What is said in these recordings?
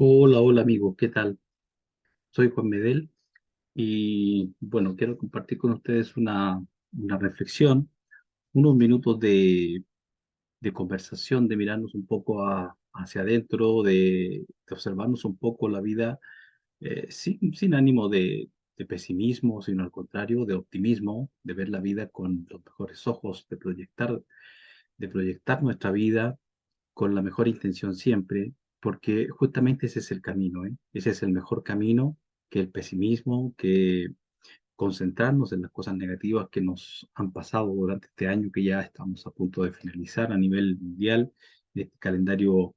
Hola, hola amigo, ¿qué tal? Soy Juan Medel y bueno, quiero compartir con ustedes una reflexión, unos minutos de conversación, de mirarnos un poco hacia adentro, de observarnos un poco la vida sin ánimo de pesimismo, sino al contrario, de optimismo, de ver la vida con los mejores ojos, de proyectar nuestra vida con la mejor intención siempre, porque justamente ese es el camino, ¿eh? Ese es el mejor camino que el pesimismo, que concentrarnos en las cosas negativas que nos han pasado durante este año que ya estamos a punto de finalizar a nivel mundial, de este calendario,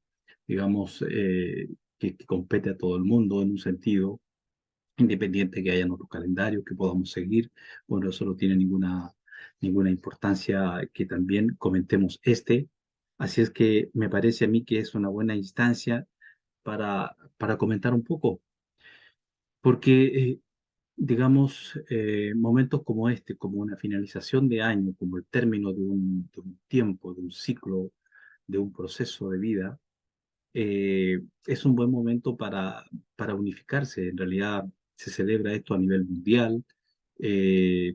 digamos, que compete a todo el mundo en un sentido, independiente que haya otro calendario que podamos seguir. Bueno, eso no tiene ninguna importancia que también comentemos este. Así es que me parece a mí que es una buena instancia para comentar un poco, porque, digamos, momentos como este, como una finalización de año, como el término de un tiempo, de un ciclo, de un proceso de vida, es un buen momento para unificarse. En realidad se celebra esto a nivel mundial,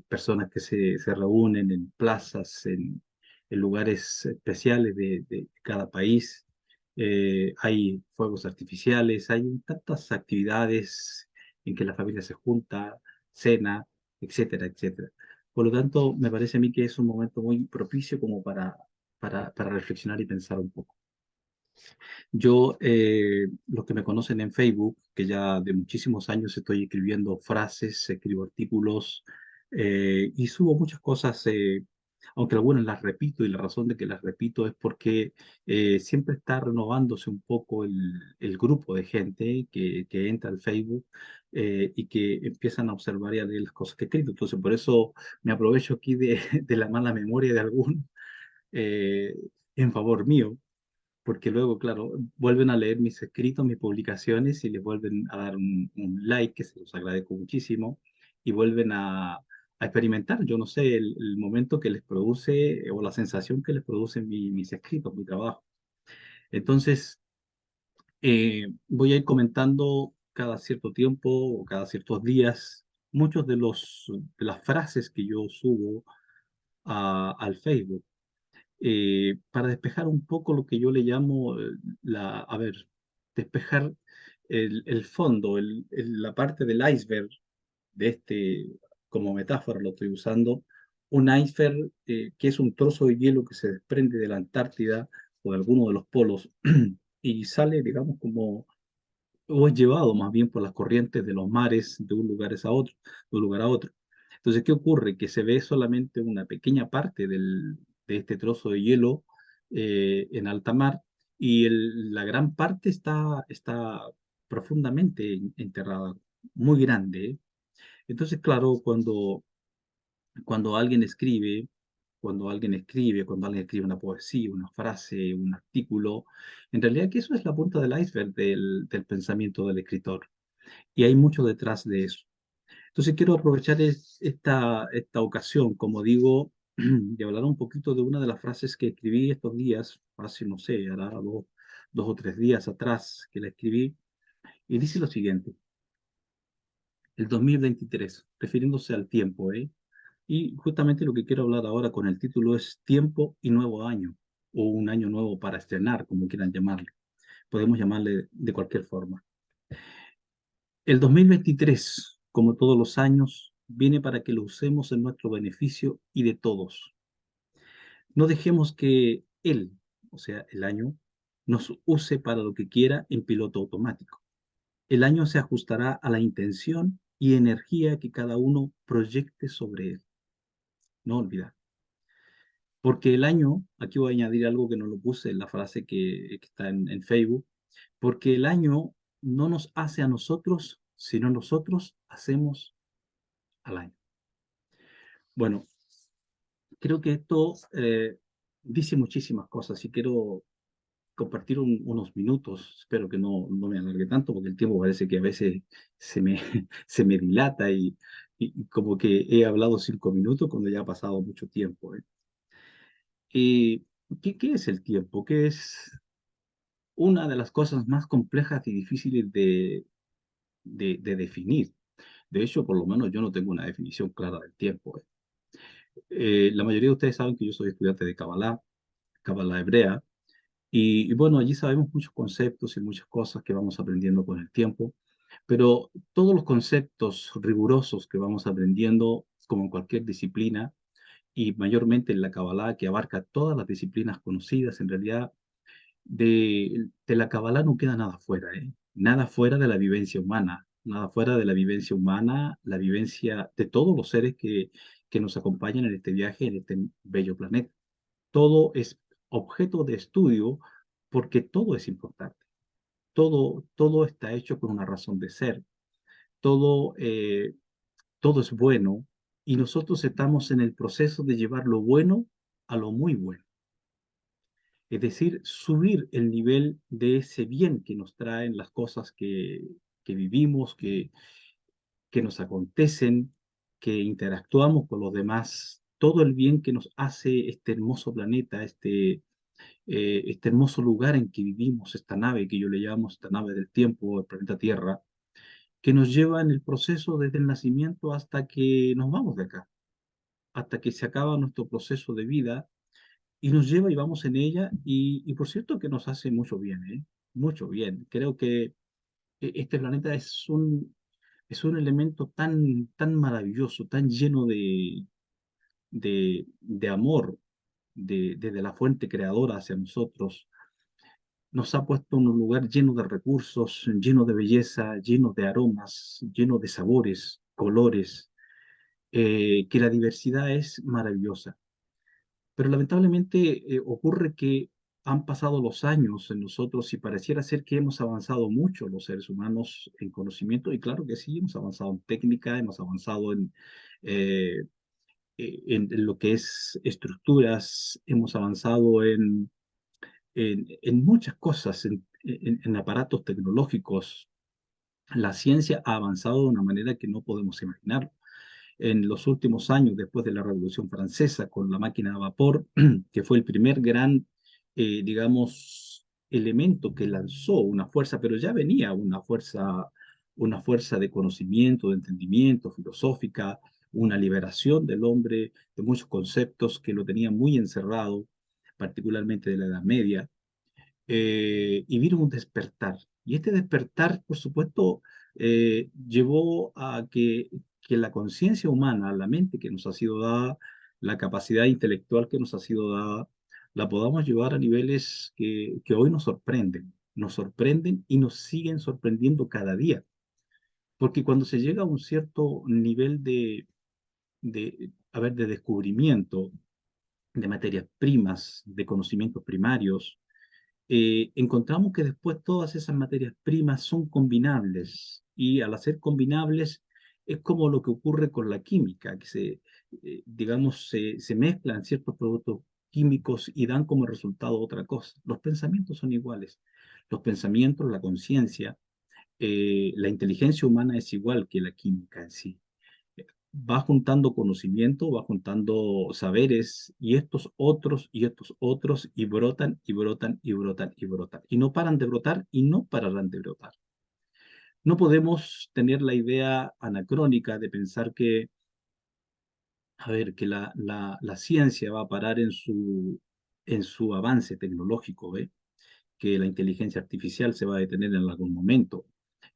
personas que se reúnen en plazas, en lugares especiales de cada país. Hay fuegos artificiales, hay tantas actividades en que la familia se junta, cena, etcétera, etcétera. Por lo tanto, me parece a mí que es un momento muy propicio como para reflexionar y pensar un poco. Yo, los que me conocen en Facebook, que ya de muchísimos años estoy escribiendo frases, escribo artículos y subo muchas cosas, aunque algunas las repito y la razón de que las repito es porque siempre está renovándose un poco el grupo de gente que entra al Facebook y que empiezan a observar y a leer las cosas que he escrito. Entonces, por eso me aprovecho aquí de la mala memoria de algunos eh, en favor mío porque luego, claro, vuelven a leer mis escritos, mis publicaciones y les vuelven a dar un like, que se los agradezco muchísimo, y vuelven a experimentar, yo no sé, el momento que les produce o la sensación que les produce mis escritos, mi trabajo. Entonces, voy a ir comentando cada cierto tiempo o cada ciertos días muchos de las frases que yo subo al Facebook para despejar un poco lo que yo le llamo a ver, despejar el fondo, la parte del iceberg de como metáfora lo estoy usando, un iceberg que es un trozo de hielo que se desprende de la Antártida o de alguno de los polos y sale, digamos, o es llevado más bien por las corrientes de los mares de de un lugar a otro. Entonces, ¿qué ocurre? Que se ve solamente una pequeña parte de este trozo de hielo en alta mar y la gran parte está profundamente enterrada, muy grande. ¿Eh? Entonces, claro, cuando alguien escribe, cuando alguien escribe una poesía, una frase, un artículo, en realidad que eso es la punta del iceberg del pensamiento del escritor. Y hay mucho detrás de eso. Entonces quiero aprovechar esta ocasión, como digo, de hablar un poquito de una de las frases que escribí estos días, hace, no sé, hará dos o tres días atrás que la escribí, y dice lo siguiente, el 2023, refiriéndose al tiempo, ¿eh? Y justamente lo que quiero hablar ahora con el título es Tiempo y Nuevo Año, o un año nuevo para estrenar, como quieran llamarle. Podemos llamarle de cualquier forma. El 2023, como todos los años, viene para que lo usemos en nuestro beneficio y de todos. No dejemos que él, o sea, el año, nos use para lo que quiera en piloto automático. El año se ajustará a la intención y energía que cada uno proyecte sobre él. No olvidar. Porque el año, aquí voy a añadir algo que no lo puse en la frase que está en Facebook, porque el año no nos hace a nosotros, sino nosotros hacemos al año. Bueno, creo que esto dice muchísimas cosas y quiero compartir unos minutos. Espero que no me alargue tanto porque el tiempo parece que a veces se me, se me dilata y como que he hablado 5 minutos cuando ya ha pasado mucho tiempo. ¿Eh? ¿Qué es el tiempo? ¿Qué es? una de las cosas más complejas y difíciles de definir. De hecho, por lo menos yo no tengo una definición clara del tiempo. La mayoría de ustedes saben que yo soy estudiante de Kabbalah, Kabbalah hebrea, y bueno, allí sabemos muchos conceptos y muchas cosas que vamos aprendiendo con el tiempo, pero todos los conceptos rigurosos que vamos aprendiendo, como en cualquier disciplina, y mayormente en la Kabbalah, que abarca todas las disciplinas conocidas, en realidad de la Kabbalah no queda nada fuera, ¿eh? Nada fuera de la vivencia humana, nada fuera de la vivencia humana, la vivencia de todos los seres que nos acompañan en este viaje, en este bello planeta. Todo es objeto de estudio porque todo es importante. Todo está hecho con una razón de ser. Todo, todo es bueno y nosotros estamos en el proceso de llevar lo bueno a lo muy bueno. Es decir, subir el nivel de ese bien que nos traen las cosas que vivimos, que nos acontecen, que interactuamos con los demás, todo el bien que nos hace este hermoso planeta, este hermoso lugar en que vivimos, esta nave que yo le llamo esta nave del tiempo, el planeta Tierra, que nos lleva en el proceso desde el nacimiento hasta que nos vamos de acá, hasta que se acaba nuestro proceso de vida y nos lleva y vamos en ella y por cierto que nos hace mucho bien, ¿eh? Mucho bien. Creo que este planeta es un elemento tan maravilloso, tan lleno de amor desde la fuente creadora hacia nosotros. Nos ha puesto en un lugar lleno de recursos, lleno de belleza, lleno de aromas, lleno de sabores, colores, que la diversidad es maravillosa. Pero lamentablemente ocurre que han pasado los años en nosotros y pareciera ser que hemos avanzado mucho los seres humanos en conocimiento, y claro que sí, hemos avanzado en técnica, hemos avanzado eh, en lo que es estructuras, hemos avanzado en muchas cosas, en aparatos tecnológicos. La ciencia ha avanzado de una manera que no podemos imaginar en los últimos años, después de la Revolución Francesa, con la máquina a vapor, que fue el primer gran, digamos, elemento que lanzó una fuerza, pero ya venía una fuerza de conocimiento, de entendimiento, filosófica, una liberación del hombre de muchos conceptos que lo tenían muy encerrado, particularmente de la Edad Media, y vino un despertar. Y este despertar, por supuesto, llevó a que la conciencia humana, la mente que nos ha sido dada, la capacidad intelectual que nos ha sido dada, la podamos llevar a niveles que hoy nos sorprenden y nos siguen sorprendiendo cada día. Porque cuando se llega a un cierto nivel a ver, de descubrimiento de materias primas, de conocimientos primarios, encontramos que después todas esas materias primas son combinables y al hacer combinables es como lo que ocurre con la química, que digamos, se mezclan ciertos productos químicos y dan como resultado otra cosa. Los pensamientos son iguales. Los pensamientos, la conciencia, la inteligencia humana es igual que la química en sí. Va juntando conocimiento, va juntando saberes y estos otros y estos otros y brotan y brotan y brotan y brotan. Y no paran de brotar y no pararán de brotar. No podemos tener la idea anacrónica de pensar que, a ver, que la ciencia va a parar en su avance tecnológico, ¿eh? Que la inteligencia artificial se va a detener en algún momento,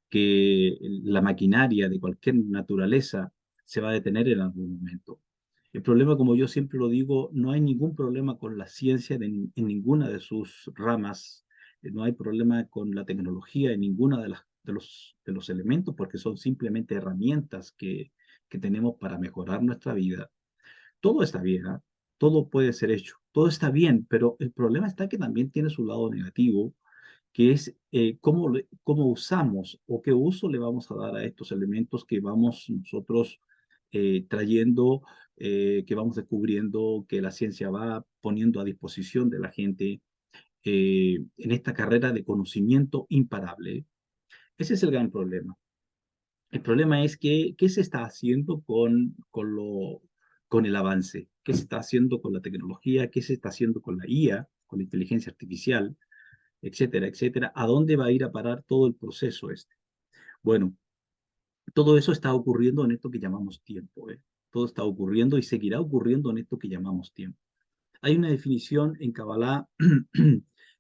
que la maquinaria de cualquier naturaleza se va a detener en algún momento. El problema, como yo siempre lo digo, no hay ningún problema con la ciencia en ninguna de sus ramas, no hay problema con la tecnología en ninguna de los elementos, porque son simplemente herramientas que tenemos para mejorar nuestra vida. Todo está bien, ¿ah? Todo puede ser hecho, todo está bien, pero el problema está que también tiene su lado negativo, que es cómo usamos o qué uso le vamos a dar a estos elementos que vamos nosotros trayendo, que vamos descubriendo, que la ciencia va poniendo a disposición de la gente en esta carrera de conocimiento imparable. Ese es el gran problema. El problema es que, ¿qué se está haciendo con el avance? ¿Qué se está haciendo con la tecnología? ¿Qué se está haciendo con la IA, con la inteligencia artificial? etcétera, etcétera. ¿A dónde va a ir a parar todo el proceso este? Bueno, todo eso está ocurriendo en esto que llamamos tiempo, ¿eh? Todo está ocurriendo y seguirá ocurriendo en esto que llamamos tiempo. Hay una definición en Kabbalah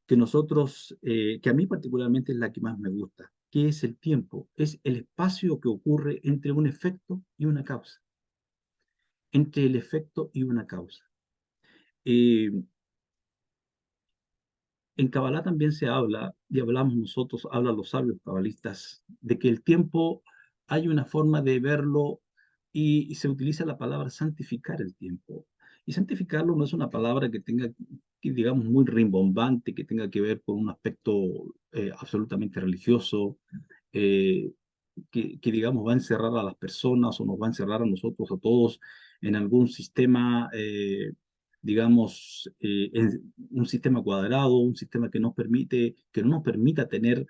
que nosotros, que a mí particularmente es la que más me gusta. ¿Qué es el tiempo? Es el espacio que ocurre entre un efecto y una causa. Entre el efecto y una causa. Eh, En Kabbalah también se habla, y hablamos nosotros, hablan los sabios cabalistas, de que el tiempo hay una forma de verlo y se utiliza la palabra santificar el tiempo. Y santificarlo no es una palabra que tenga, que digamos, muy rimbombante, que tenga que ver con un aspecto absolutamente religioso, eh, digamos, va a encerrar a las personas o nos va a encerrar a nosotros, a todos, en algún sistema. Digamos, en un sistema cuadrado, un sistema que nos permite, que no nos permita tener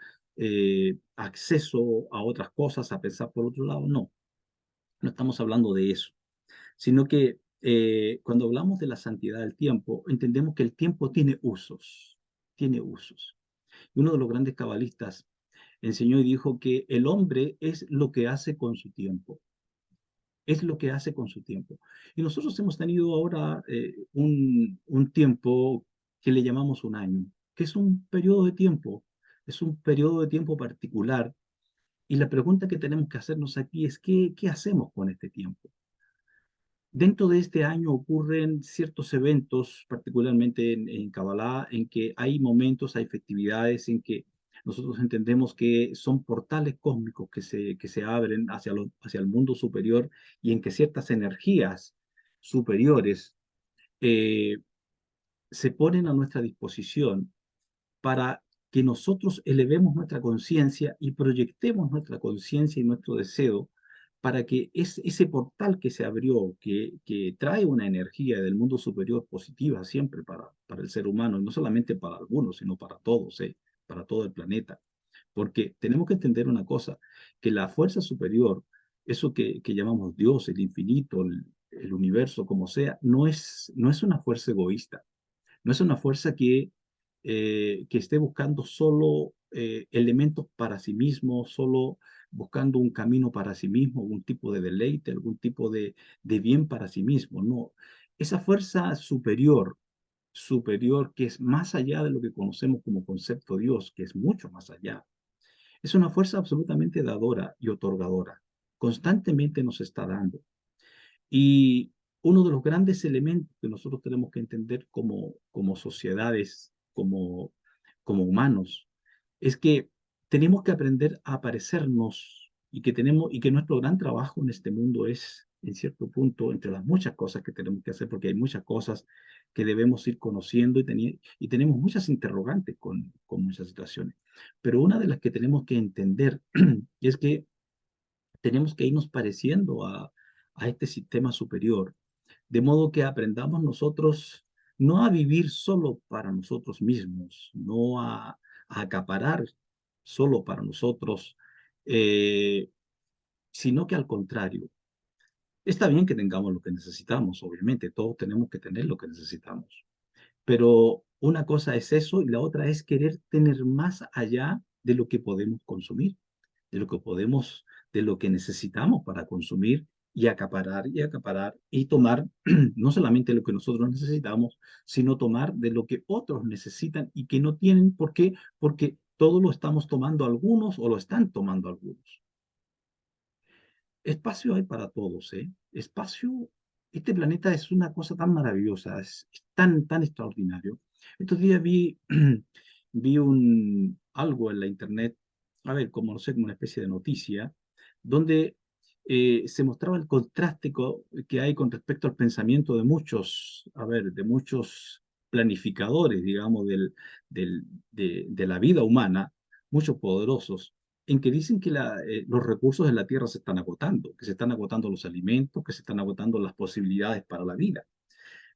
acceso a otras cosas, a pensar por otro lado. No, no estamos hablando de eso, sino que cuando hablamos de la santidad del tiempo, entendemos que el tiempo tiene usos, tiene usos. Y uno de los grandes cabalistas enseñó y dijo que el hombre es lo que hace con su tiempo, es lo que hace con su tiempo. Y nosotros hemos tenido ahora un tiempo que le llamamos un año, que es un periodo de tiempo, es un periodo de tiempo particular. Y la pregunta que tenemos que hacernos aquí es, ¿qué hacemos con este tiempo? Dentro de este año ocurren ciertos eventos, particularmente en Kabbalah, en que hay momentos, hay festividades en que nosotros entendemos que son portales cósmicos que se abren hacia el mundo superior y en que ciertas energías superiores eh, se ponen a nuestra disposición para que nosotros elevemos nuestra conciencia y proyectemos nuestra conciencia y nuestro deseo para que ese portal que se abrió, que trae una energía del mundo superior positiva siempre para el ser humano, y no solamente para algunos, sino para todos, para todo el planeta. Porque tenemos que entender una cosa, que la fuerza superior, eso que llamamos Dios, el infinito, el universo, como sea, no es una fuerza egoísta, no es una fuerza que esté buscando solo elementos para sí mismo, solo buscando un camino para sí mismo, algún tipo de deleite, algún tipo de bien para sí mismo. No, esa fuerza superior, superior que es más allá de lo que conocemos como concepto Dios, que es mucho más allá, es una fuerza absolutamente dadora y otorgadora. Constantemente nos está dando. Y uno de los grandes elementos que nosotros tenemos que entender como sociedades, como humanos, es que tenemos que aprender a parecernos y que nuestro gran trabajo en este mundo es, en cierto punto, entre las muchas cosas que tenemos que hacer, porque hay muchas cosas que debemos ir conociendo y tenemos muchas interrogantes con muchas situaciones. Pero una de las que tenemos que entender es que tenemos que irnos pareciendo a este sistema superior, de modo que aprendamos nosotros no a vivir solo para nosotros mismos, no a acaparar solo para nosotros, eh, sino que al contrario. Está bien que tengamos lo que necesitamos, obviamente, todos tenemos que tener lo que necesitamos, pero una cosa es eso y la otra es querer tener más allá de lo que podemos consumir, de lo que podemos, de lo que necesitamos para consumir y acaparar y tomar no solamente lo que nosotros necesitamos, sino tomar de lo que otros necesitan y que no tienen. ¿Por qué? Porque todo lo estamos tomando algunos o lo están tomando algunos. Espacio hay para todos, ¿eh? Espacio, este planeta es una cosa tan maravillosa, es tan, tan extraordinario. Estos días vi algo en la internet, a ver, como no sé, como una especie de noticia, donde se mostraba el contraste que hay con respecto al pensamiento de muchos, a ver, de muchos planificadores, digamos, de la vida humana, muchos poderosos en que dicen que los recursos de la tierra se están agotando, que se están agotando los alimentos, que se están agotando las posibilidades para la vida.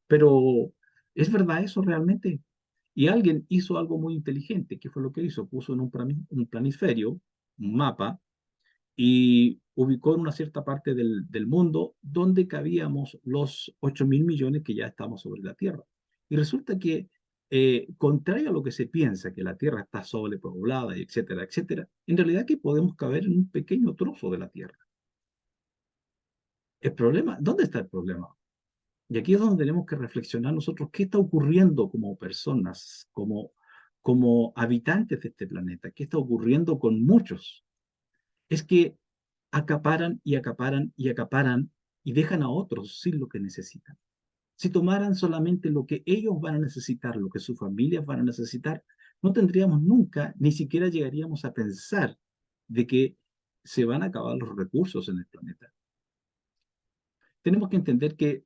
Pero, ¿es verdad eso realmente? Y alguien hizo algo muy inteligente. ¿Qué fue lo que hizo? Puso en un planisferio, un mapa, y ubicó en una cierta parte del mundo donde cabíamos los 8.000 millones que ya estamos sobre la Tierra. Y resulta que contrario a lo que se piensa, que la Tierra está sobrepoblada, y etcétera, etcétera, en realidad que podemos caber en un pequeño trozo de la Tierra. El problema, ¿dónde está el problema? Y aquí es donde tenemos que reflexionar nosotros qué está ocurriendo como personas, como habitantes de este planeta, qué está ocurriendo con muchos. Es que acaparan y acaparan y acaparan y dejan a otros sin lo que necesitan. Si tomaran solamente lo que ellos van a necesitar, lo que sus familias van a necesitar, no tendríamos nunca, ni siquiera llegaríamos a pensar de que se van a acabar los recursos en el planeta. Tenemos que entender que,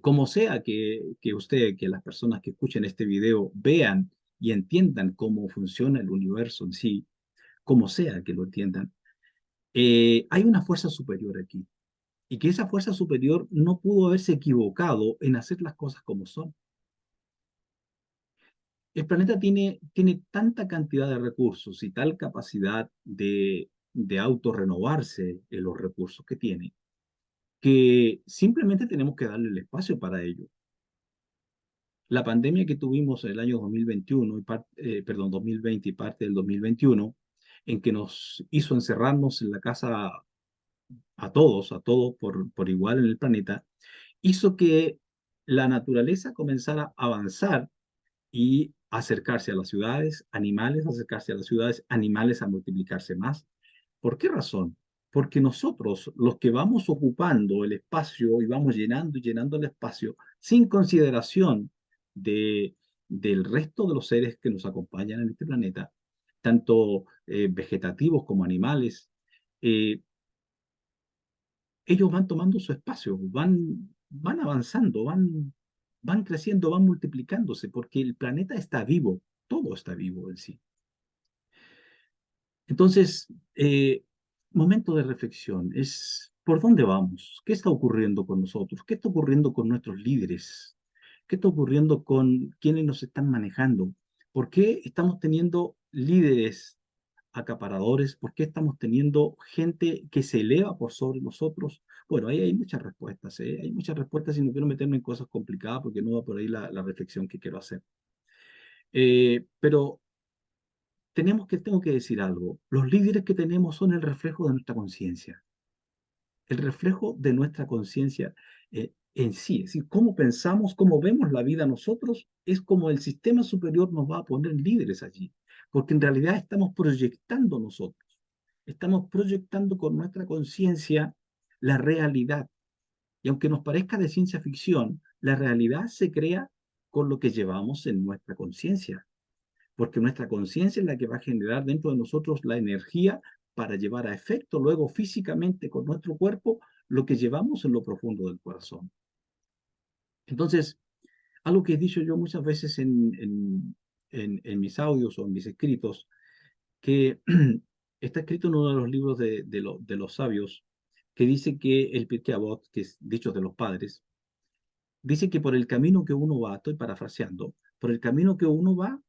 como sea que usted, que las personas que escuchen este video vean y entiendan cómo funciona el universo en sí, como sea que lo entiendan, hay una fuerza superior aquí. Y que esa fuerza superior no pudo haberse equivocado en hacer las cosas como son. El planeta tiene tanta cantidad de recursos y tal capacidad de autorrenovarse en los recursos que tiene, que simplemente tenemos que darle el espacio para ello. La pandemia que tuvimos en el año 2021, perdón, 2020 y parte del 2021, en que nos hizo encerrarnos en la casa a todos por igual en el planeta, hizo que la naturaleza comenzara a avanzar y acercarse a las ciudades, animales, acercarse a las ciudades, animales a multiplicarse más. ¿Por qué razón? Porque nosotros, los que vamos ocupando el espacio y vamos llenando y llenando el espacio, sin consideración de, del resto de los seres que nos acompañan en este planeta, tanto vegetativos como animales, eh, ellos van tomando su espacio, van avanzando, van creciendo, van multiplicándose, porque el planeta está vivo, todo está vivo en sí. Entonces, momento de reflexión es ¿por dónde vamos? ¿Qué está ocurriendo con nosotros? ¿Qué está ocurriendo con nuestros líderes? ¿Qué está ocurriendo con quienes nos están manejando? ¿Por qué estamos teniendo líderes acaparadores? ¿Por qué estamos teniendo gente que se eleva por sobre nosotros? Bueno, ahí hay muchas respuestas, ¿eh? Hay muchas respuestas y no quiero meterme en cosas complicadas porque no va por ahí la reflexión que quiero hacer. Pero tengo que decir algo. Los líderes que tenemos son el reflejo de nuestra conciencia, el reflejo de nuestra conciencia en sí. Es decir, cómo pensamos, cómo vemos la vida nosotros, es como el sistema superior nos va a poner líderes allí, porque en realidad estamos proyectando nosotros, estamos proyectando con nuestra conciencia la realidad. Y aunque nos parezca de ciencia ficción, la realidad se crea con lo que llevamos en nuestra conciencia, porque nuestra conciencia es la que va a generar dentro de nosotros la energía para llevar a efecto luego físicamente con nuestro cuerpo lo que llevamos en lo profundo del corazón. Entonces, algo que he dicho yo muchas veces en mis audios o en mis escritos, que está escrito en uno de los libros de los sabios, que dice que el Pirkei Avot, que es dichos de los padres, dice que por el camino que uno va, estoy parafraseando, por el camino que uno va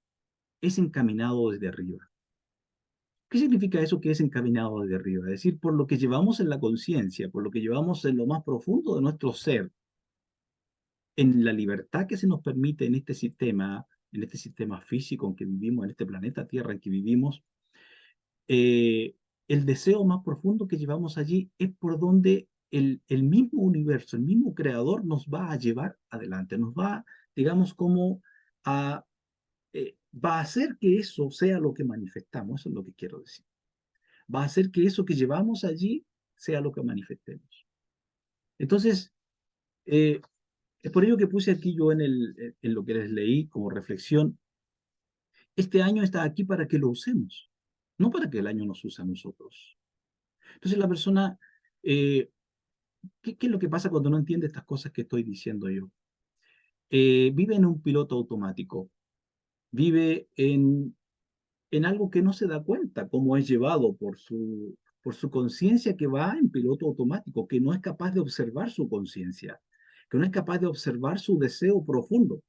es encaminado desde arriba. ¿Qué significa eso que es encaminado desde arriba? Es decir, por lo que llevamos en la conciencia, por lo que llevamos en lo más profundo de nuestro ser, en la libertad que se nos permite en este sistema físico en que vivimos, en este planeta Tierra en que vivimos, eh, el deseo más profundo que llevamos allí es por donde el mismo universo, el mismo creador nos va a llevar adelante, nos va, digamos, como a, va a hacer que eso sea lo que manifestamos, eso es lo que quiero decir. Va a hacer que eso que llevamos allí sea lo que manifestemos. Entonces, eh, es por ello que puse aquí yo en lo que les leí como reflexión, este año está aquí para que lo usemos, no para que el año nos use a nosotros. Entonces la persona, eh, ¿qué es lo que pasa cuando no entiende estas cosas que estoy diciendo yo? Vive en un piloto automático, vive en algo que no se da cuenta, cómo es llevado por su conciencia que va en piloto automático, que no es capaz de observar su conciencia, que no es capaz de observar su deseo profundo.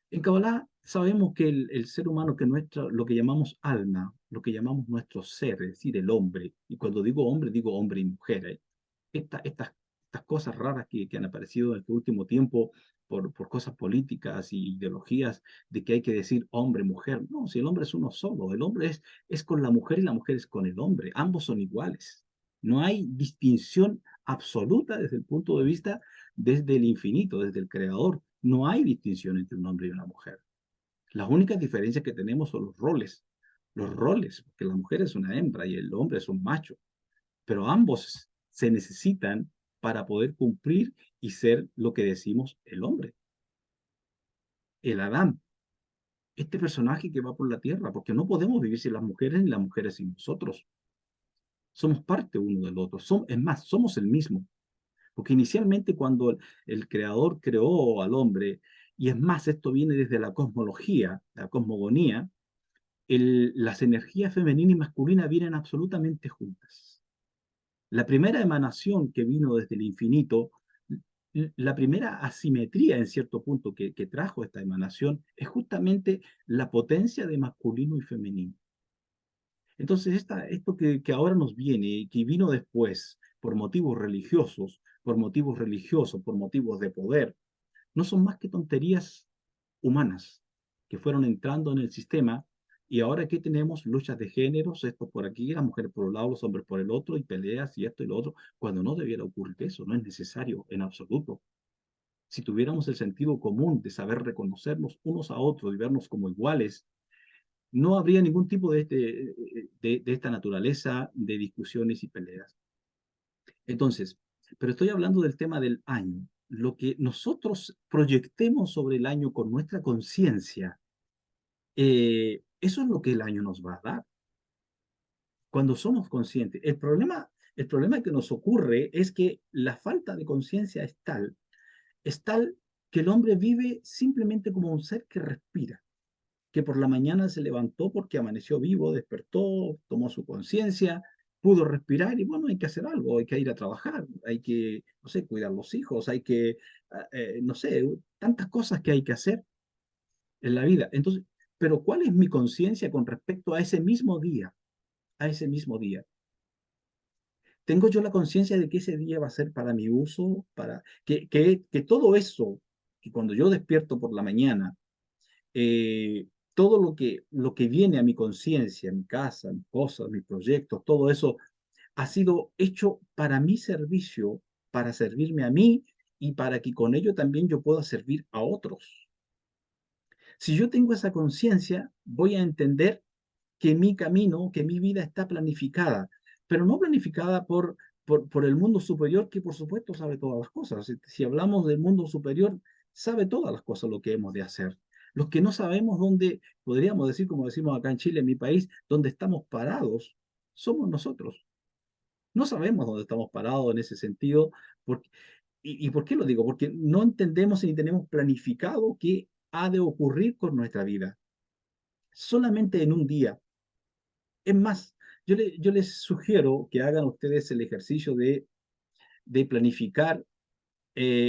En Kabbalah sabemos que el ser humano, que nuestra, lo que llamamos alma, lo que llamamos nuestro ser, es decir, el hombre, y cuando digo hombre y mujer, estas cosas raras que han aparecido en este último tiempo por cosas políticas y ideologías de que hay que decir hombre, mujer. No, si el hombre es uno solo, el hombre es con la mujer y la mujer es con el hombre. Ambos son iguales. No hay distinción absoluta desde el punto de vista, desde el infinito, desde el creador. No hay distinción entre un hombre y una mujer. Las únicas diferencias que tenemos son los roles, porque la mujer es una hembra y el hombre es un macho, pero ambos se necesitan para poder cumplir y ser lo que decimos el hombre, el Adán, este personaje que va por la tierra, porque no podemos vivir sin las mujeres ni las mujeres sin nosotros. Somos parte uno del otro, es más, somos el mismo, porque inicialmente cuando el creador creó al hombre, y es más, esto viene desde la cosmología, la cosmogonía, las energías femenina y masculina vienen absolutamente juntas. La primera emanación que vino desde el infinito, la primera asimetría en cierto punto que trajo esta emanación es justamente la potencia de masculino y femenino. Entonces, esto que ahora nos viene, que vino después por motivos religiosos, por motivos de poder, no son más que tonterías humanas que fueron entrando en el sistema y ahora que tenemos luchas de géneros, esto por aquí, las mujeres por un lado, los hombres por el otro, y peleas y esto y lo otro, cuando no debiera ocurrir eso, no es necesario en absoluto. Si tuviéramos el sentido común de saber reconocernos unos a otros y vernos como iguales, no habría ningún tipo de esta naturaleza de discusiones y peleas. Entonces, pero estoy hablando del tema del año. Lo que nosotros proyectemos sobre el año con nuestra conciencia, eso es lo que el año nos va a dar. Cuando somos conscientes. El problema que nos ocurre es que la falta de conciencia es tal que el hombre vive simplemente como un ser que respira, que por la mañana se levantó porque amaneció vivo, despertó, tomó su conciencia, pudo respirar y bueno, hay que hacer algo, hay que ir a trabajar, hay que, no sé, cuidar los hijos, hay que, no sé, tantas cosas que hay que hacer en la vida. Entonces, pero ¿cuál es mi conciencia con respecto a ese mismo día? A ese mismo día. ¿Tengo yo la conciencia de que ese día va a ser para mi uso? Para que todo eso, que cuando yo despierto por la mañana, todo lo que viene a mi conciencia, mi casa, mis cosas, mis proyectos, todo eso ha sido hecho para mi servicio, para servirme a mí y para que con ello también yo pueda servir a otros. Si yo tengo esa conciencia, voy a entender que mi camino, que mi vida está planificada, pero no planificada por el mundo superior, que por supuesto sabe todas las cosas. Si hablamos del mundo superior, sabe todas las cosas lo que hemos de hacer. Los que no sabemos dónde, podríamos decir, como decimos acá en Chile, en mi país, dónde estamos parados, somos nosotros. No sabemos dónde estamos parados en ese sentido. Porque, ¿y por qué lo digo? Porque no entendemos ni tenemos planificado qué ha de ocurrir con nuestra vida. Solamente en un día. Es más, yo les sugiero que hagan ustedes el ejercicio de planificar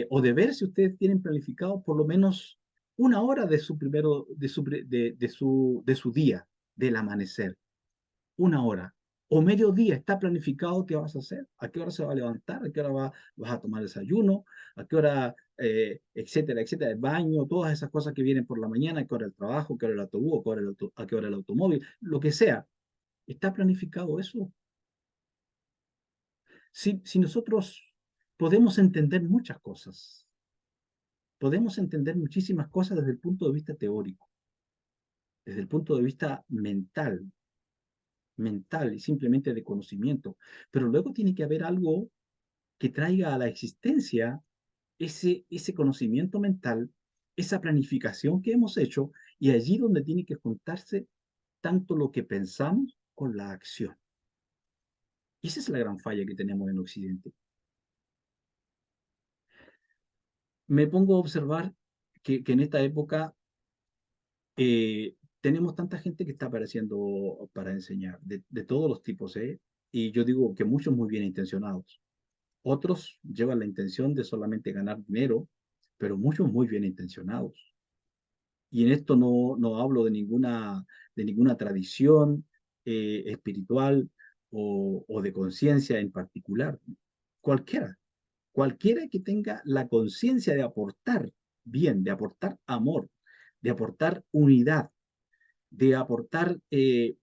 o de ver si ustedes tienen planificado por lo menos una hora de su día, del amanecer. Una hora. O mediodía, está planificado qué vas a hacer, a qué hora se va a levantar, a qué hora vas a tomar desayuno, a qué hora, etcétera, etcétera, el baño, todas esas cosas que vienen por la mañana, a qué hora el trabajo, a qué hora el autobús, a qué hora el automóvil, lo que sea. ¿Está planificado eso? Si nosotros podemos entender muchas cosas, podemos entender muchísimas cosas desde el punto de vista teórico, desde el punto de vista mental y simplemente de conocimiento, pero luego tiene que haber algo que traiga a la existencia ese conocimiento mental, esa planificación que hemos hecho, y allí donde tiene que juntarse tanto lo que pensamos con la acción. Y esa es la gran falla que tenemos en Occidente. Me pongo a observar que en esta época tenemos tanta gente que está apareciendo para enseñar, de todos los tipos, ¿eh? Y yo digo que muchos muy bien intencionados. Otros llevan la intención de solamente ganar dinero, pero muchos muy bien intencionados. Y en esto no hablo de ninguna tradición espiritual o de conciencia en particular. Cualquiera, cualquiera que tenga la conciencia de aportar bien, de aportar amor, de aportar unidad, de aportar, eh,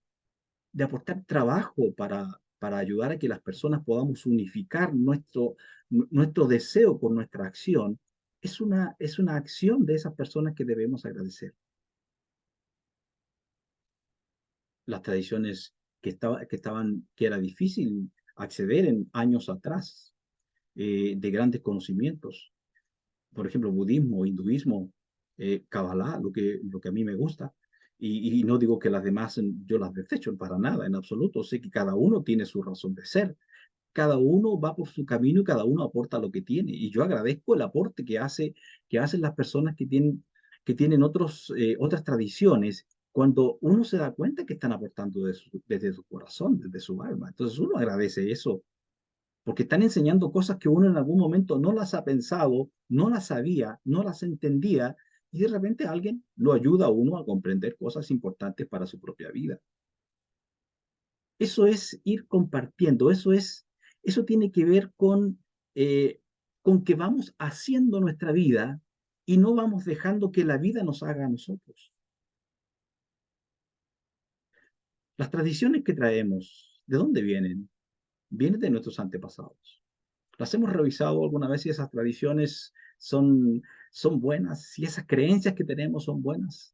de aportar trabajo para ayudar a que las personas podamos unificar nuestro deseo con nuestra acción, es una acción de esas personas que debemos agradecer. Las tradiciones que era difícil acceder en años atrás, de grandes conocimientos, por ejemplo, budismo, hinduismo, Kabbalah, lo que a mí me gusta. Y no digo que las demás yo las desecho para nada, en absoluto. Sé que cada uno tiene su razón de ser. Cada uno va por su camino y cada uno aporta lo que tiene. Y yo agradezco el aporte que hacen las personas que tienen otras tradiciones, cuando uno se da cuenta que están aportando desde su corazón, desde su alma. Entonces uno agradece eso porque están enseñando cosas que uno en algún momento no las ha pensado, no las sabía, no las entendía, y de repente alguien lo ayuda a uno a comprender cosas importantes para su propia vida. Eso es ir compartiendo, eso tiene que ver eh, con que vamos haciendo nuestra vida y no vamos dejando que la vida nos haga a nosotros. Las tradiciones que traemos, ¿de dónde vienen? Vienen de nuestros antepasados. ¿Las hemos revisado alguna vez si esas tradiciones son buenas? Si esas creencias que tenemos son buenas.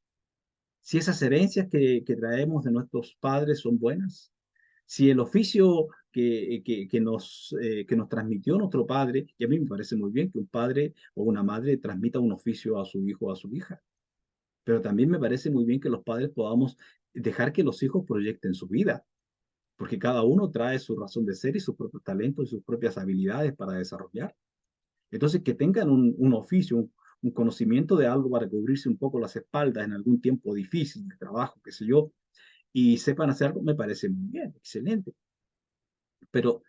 Si esas herencias que traemos de nuestros padres son buenas. Si el oficio que nos transmitió nuestro padre, y a mí me parece muy bien que un padre o una madre transmita un oficio a su hijo o a su hija, pero también me parece muy bien que los padres podamos dejar que los hijos proyecten su vida, porque cada uno trae su razón de ser y sus propios talentos y sus propias habilidades para desarrollar. Entonces, que tengan un oficio, un conocimiento de algo para cubrirse un poco las espaldas en algún tiempo difícil de trabajo, qué sé yo, y sepan hacer algo, me parece muy bien, excelente. Pero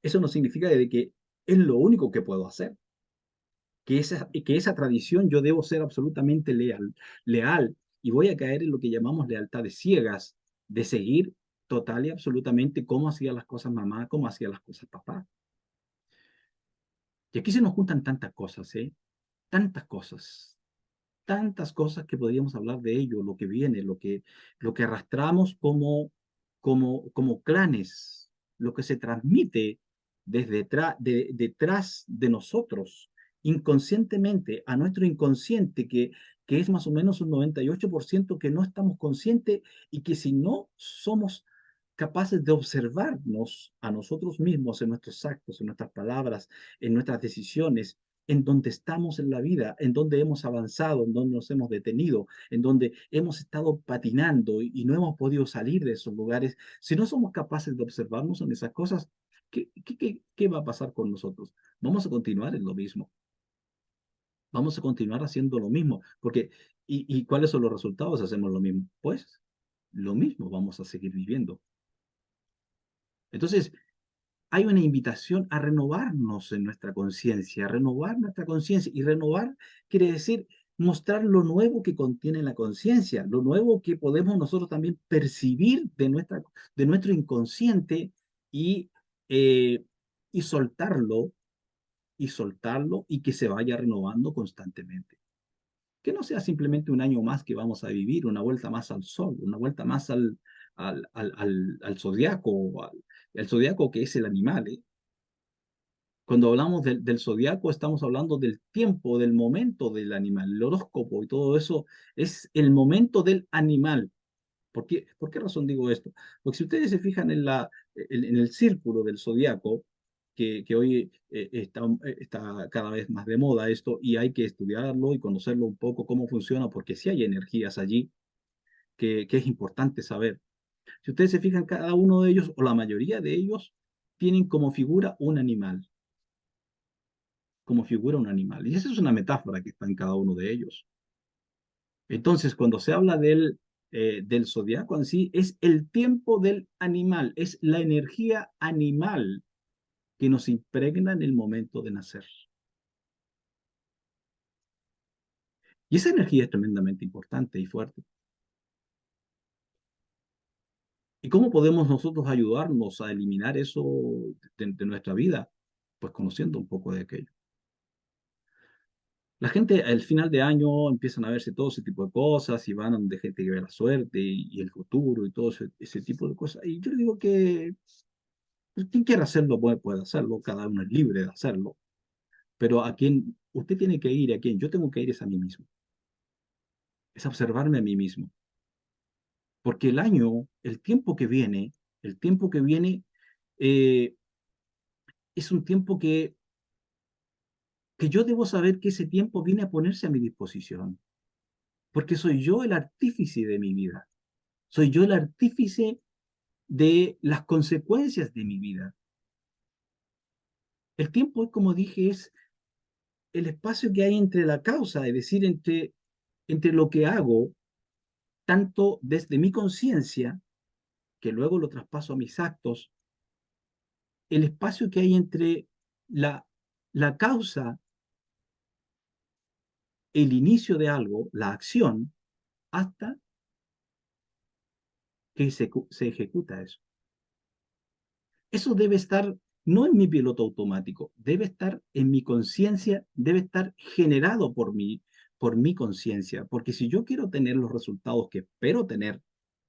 eso no significa de que es lo único que puedo hacer, que esa tradición yo debo ser absolutamente leal, y voy a caer en lo que llamamos lealtades ciegas, de seguir total y absolutamente cómo hacía las cosas mamá, cómo hacía las cosas papá. Y aquí se nos juntan tantas cosas, ¿eh? Tantas cosas que podríamos hablar de ello, lo que viene, lo que arrastramos como clanes, lo que se transmite detrás de nosotros, inconscientemente, a nuestro inconsciente, que es más o menos un 98% que no estamos conscientes, y que si no somos capaces de observarnos a nosotros mismos en nuestros actos, en nuestras palabras, en nuestras decisiones, en donde estamos en la vida, en donde hemos avanzado, en donde nos hemos detenido, en donde hemos estado patinando y no hemos podido salir de esos lugares. Si no somos capaces de observarnos en esas cosas, ¿qué va a pasar con nosotros? Vamos a continuar en lo mismo, vamos a continuar haciendo lo mismo, porque ¿y cuáles son los resultados si hacemos lo mismo? Pues lo mismo vamos a seguir viviendo. Entonces, hay una invitación a renovarnos en nuestra conciencia, a renovar nuestra conciencia. Y renovar quiere decir mostrar lo nuevo que contiene la conciencia, lo nuevo que podemos nosotros también percibir de nuestro inconsciente, y, eh, y soltarlo, y que se vaya renovando constantemente. Que no sea simplemente un año más que vamos a vivir, una vuelta más al sol, una vuelta más al zodiaco, el zodiaco, que es el animal, ¿eh? Cuando hablamos del zodiaco, estamos hablando del tiempo, del momento del animal. El horóscopo y todo eso es el momento del animal. ¿Por qué razón digo esto? Porque si ustedes se fijan en el círculo del zodiaco, que hoy está cada vez más de moda esto, y hay que estudiarlo y conocerlo un poco cómo funciona, porque sí hay energías allí que es importante saber. Si ustedes se fijan, cada uno de ellos, o la mayoría de ellos, tienen como figura un animal, como figura un animal. Y esa es una metáfora que está en cada uno de ellos. Entonces, cuando se habla del zodiaco en sí, es el tiempo del animal, es la energía animal que nos impregna en el momento de nacer. Y esa energía es tremendamente importante y fuerte. ¿Y cómo podemos nosotros ayudarnos a eliminar eso de nuestra vida? Pues conociendo un poco de aquello. La gente al final de año empiezan a verse todo ese tipo de cosas y van donde gente que ve la suerte y el futuro y todo ese tipo de cosas. Y yo digo que pues, quien quiera hacerlo puede hacerlo, cada uno es libre de hacerlo, pero a quien usted tiene que ir, a quien yo tengo que ir es a mí mismo, es observarme a mí mismo, porque el año, el tiempo que viene eh, es un tiempo que yo debo saber que ese tiempo viene a ponerse a mi disposición, porque soy yo el artífice de mi vida, soy yo el artífice de las consecuencias de mi vida. El tiempo, como dije, es el espacio que hay entre la causa, es decir, entre lo que hago, tanto desde mi conciencia, que luego lo traspaso a mis actos, el espacio que hay entre la, la causa, el inicio de algo, la acción, hasta que se ejecuta eso. Eso debe estar no en mi piloto automático, debe estar en mi conciencia, debe estar generado por mi conciencia, porque si yo quiero tener los resultados que espero tener,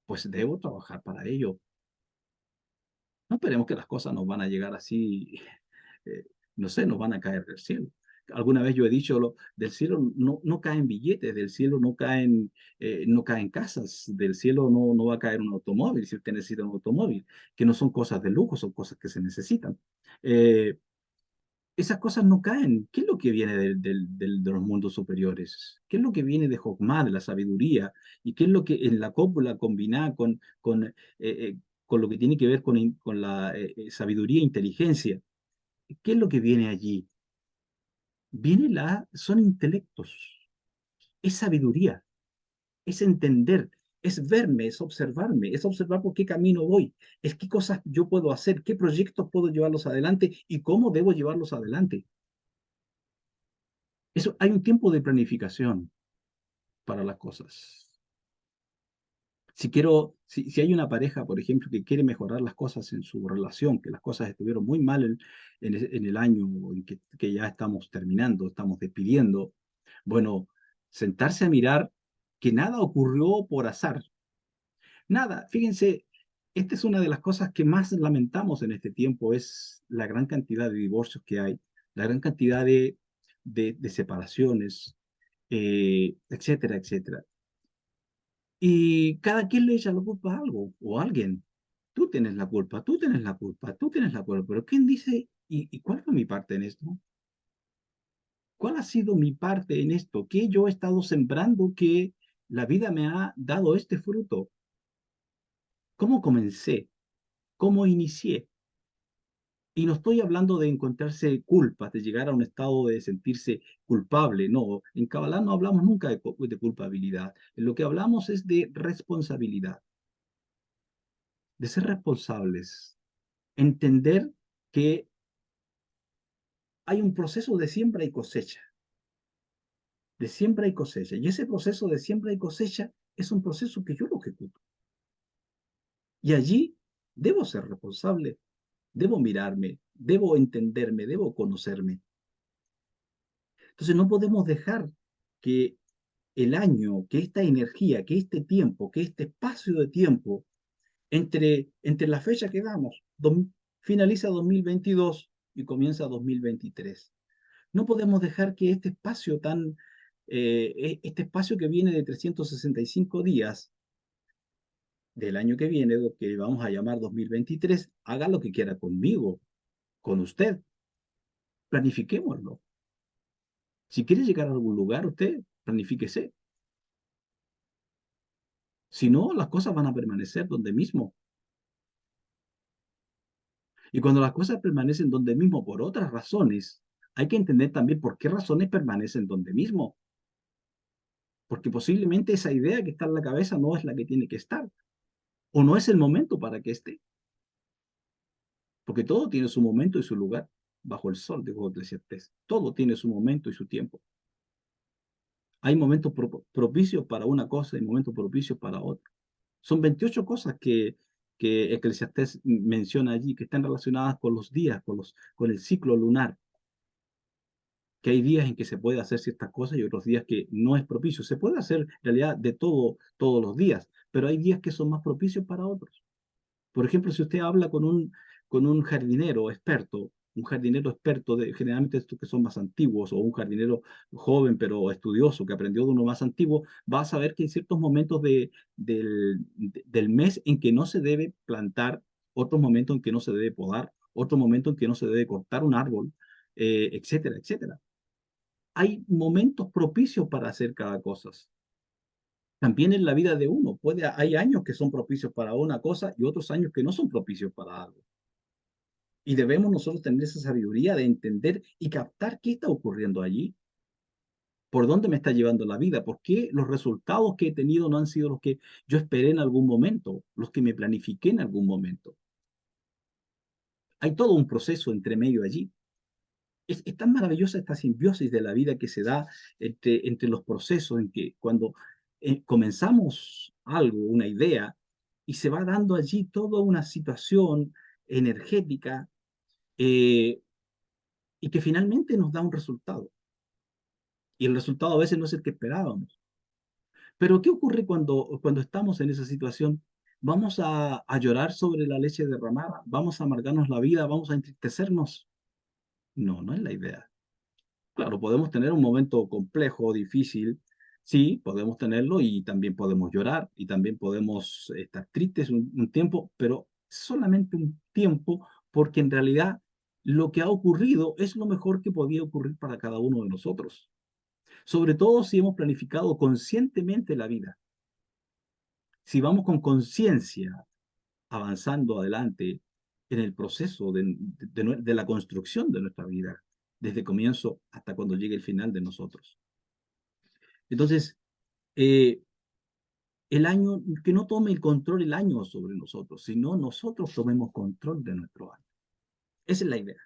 pues debo trabajar para ello. No esperemos que las cosas nos van a llegar así, eh, no sé, nos van a caer del cielo. Alguna vez yo he dicho, del cielo no caen billetes, del cielo no caen casas, del cielo no va a caer un automóvil si usted necesita un automóvil, que no son cosas de lujo, son cosas que se necesitan. Eh, Esas cosas no caen. ¿Qué es lo que viene de los mundos superiores? ¿Qué es lo que viene de Jokmah, de la sabiduría? ¿Y qué es lo que en la cópula combinada con lo que tiene que ver con la sabiduría e inteligencia? ¿Qué es lo que viene allí? Son intelectos, es sabiduría, es entender, es verme, es observar por qué camino voy, es qué cosas yo puedo hacer, qué proyectos puedo llevarlos adelante y cómo debo llevarlos adelante. Eso, hay un tiempo de planificación para las cosas. Si hay una pareja, por ejemplo, que quiere mejorar las cosas en su relación, que las cosas estuvieron muy mal en el año en que ya estamos terminando, estamos despidiendo, bueno, sentarse a mirar que nada ocurrió por azar. Nada, fíjense, esta es una de las cosas que más lamentamos en este tiempo, es la gran cantidad de divorcios que hay, la gran cantidad de separaciones, etcétera, etcétera. Y cada quien le echa la culpa a algo o a alguien. Tú tienes la culpa, tú tienes la culpa, tú tienes la culpa. Pero ¿quién dice, y cuál fue mi parte en esto? ¿Cuál ha sido mi parte en esto? ¿Qué yo he estado sembrando que la vida me ha dado este fruto? ¿Cómo comencé? ¿Cómo inicié? Y no estoy hablando de encontrarse culpas, de llegar a un estado de sentirse culpable. No, en Kabbalah no hablamos nunca de culpabilidad. En lo que hablamos es de responsabilidad, de ser responsables, entender que hay un proceso de siembra y cosecha, de siembra y cosecha. Y ese proceso de siembra y cosecha es un proceso que yo lo ejecuto. Y allí debo ser responsable, debo mirarme, debo entenderme, debo conocerme. Entonces no podemos dejar que el año, que esta energía, que este tiempo, que este espacio de tiempo entre la fecha que damos, finaliza 2022 y comienza 2023. No podemos dejar que este espacio que viene de 365 días del año que viene, lo que vamos a llamar 2023, haga lo que quiera conmigo, con usted. Planifiquémoslo. Si quiere llegar a algún lugar, usted planifíquese. Si no, las cosas van a permanecer donde mismo. Y cuando las cosas permanecen donde mismo por otras razones, hay que entender también por qué razones permanecen donde mismo. Porque posiblemente esa idea que está en la cabeza no es la que tiene que estar, o no es el momento para que esté. Porque todo tiene su momento y su lugar bajo el sol, dijo Eclesiastés. Todo tiene su momento y su tiempo. Hay momentos propicios para una cosa y momentos propicios para otra. Son 28 cosas que Eclesiastés menciona allí, que están relacionadas con los días, con el ciclo lunar, que hay días en que se puede hacer ciertas cosas y otros días que no es propicio. Se puede hacer en realidad de todo todos los días, pero hay días que son más propicios para otros. Por ejemplo, si usted habla con un jardinero experto, un jardinero experto, generalmente estos que son más antiguos, o un jardinero joven pero estudioso que aprendió de uno más antiguo, va a saber que hay ciertos momentos del mes en que no se debe plantar, otros momentos en que no se debe podar, otros momentos en que no se debe cortar un árbol, etcétera, etcétera. Hay momentos propicios para hacer cada cosa. También en la vida de uno, hay años que son propicios para una cosa y otros años que no son propicios para algo. Y debemos nosotros tener esa sabiduría de entender y captar qué está ocurriendo allí, por dónde me está llevando la vida, por qué los resultados que he tenido no han sido los que yo esperé en algún momento, los que me planifiqué en algún momento. Hay todo un proceso entre medio allí. Es tan maravillosa esta simbiosis de la vida que se da entre los procesos en que cuando comenzamos algo, una idea, y se va dando allí toda una situación energética, eh, y que finalmente nos da un resultado. Y el resultado a veces no es el que esperábamos. Pero ¿qué ocurre cuando estamos en esa situación? ¿Vamos a llorar sobre la leche derramada? ¿Vamos a amargarnos la vida? ¿Vamos a entristecernos? No, no es la idea. Claro, podemos tener un momento complejo, difícil, sí, podemos tenerlo y también podemos llorar y también podemos estar tristes un tiempo, pero solamente un tiempo, porque en realidad lo que ha ocurrido es lo mejor que podía ocurrir para cada uno de nosotros. Sobre todo si hemos planificado conscientemente la vida. Si vamos con conciencia avanzando adelante en el proceso de la construcción de nuestra vida, desde comienzo hasta cuando llegue el final de nosotros. Entonces, eh, el año, que no tome el control el año sobre nosotros, sino nosotros tomemos control de nuestro año. Esa es la idea.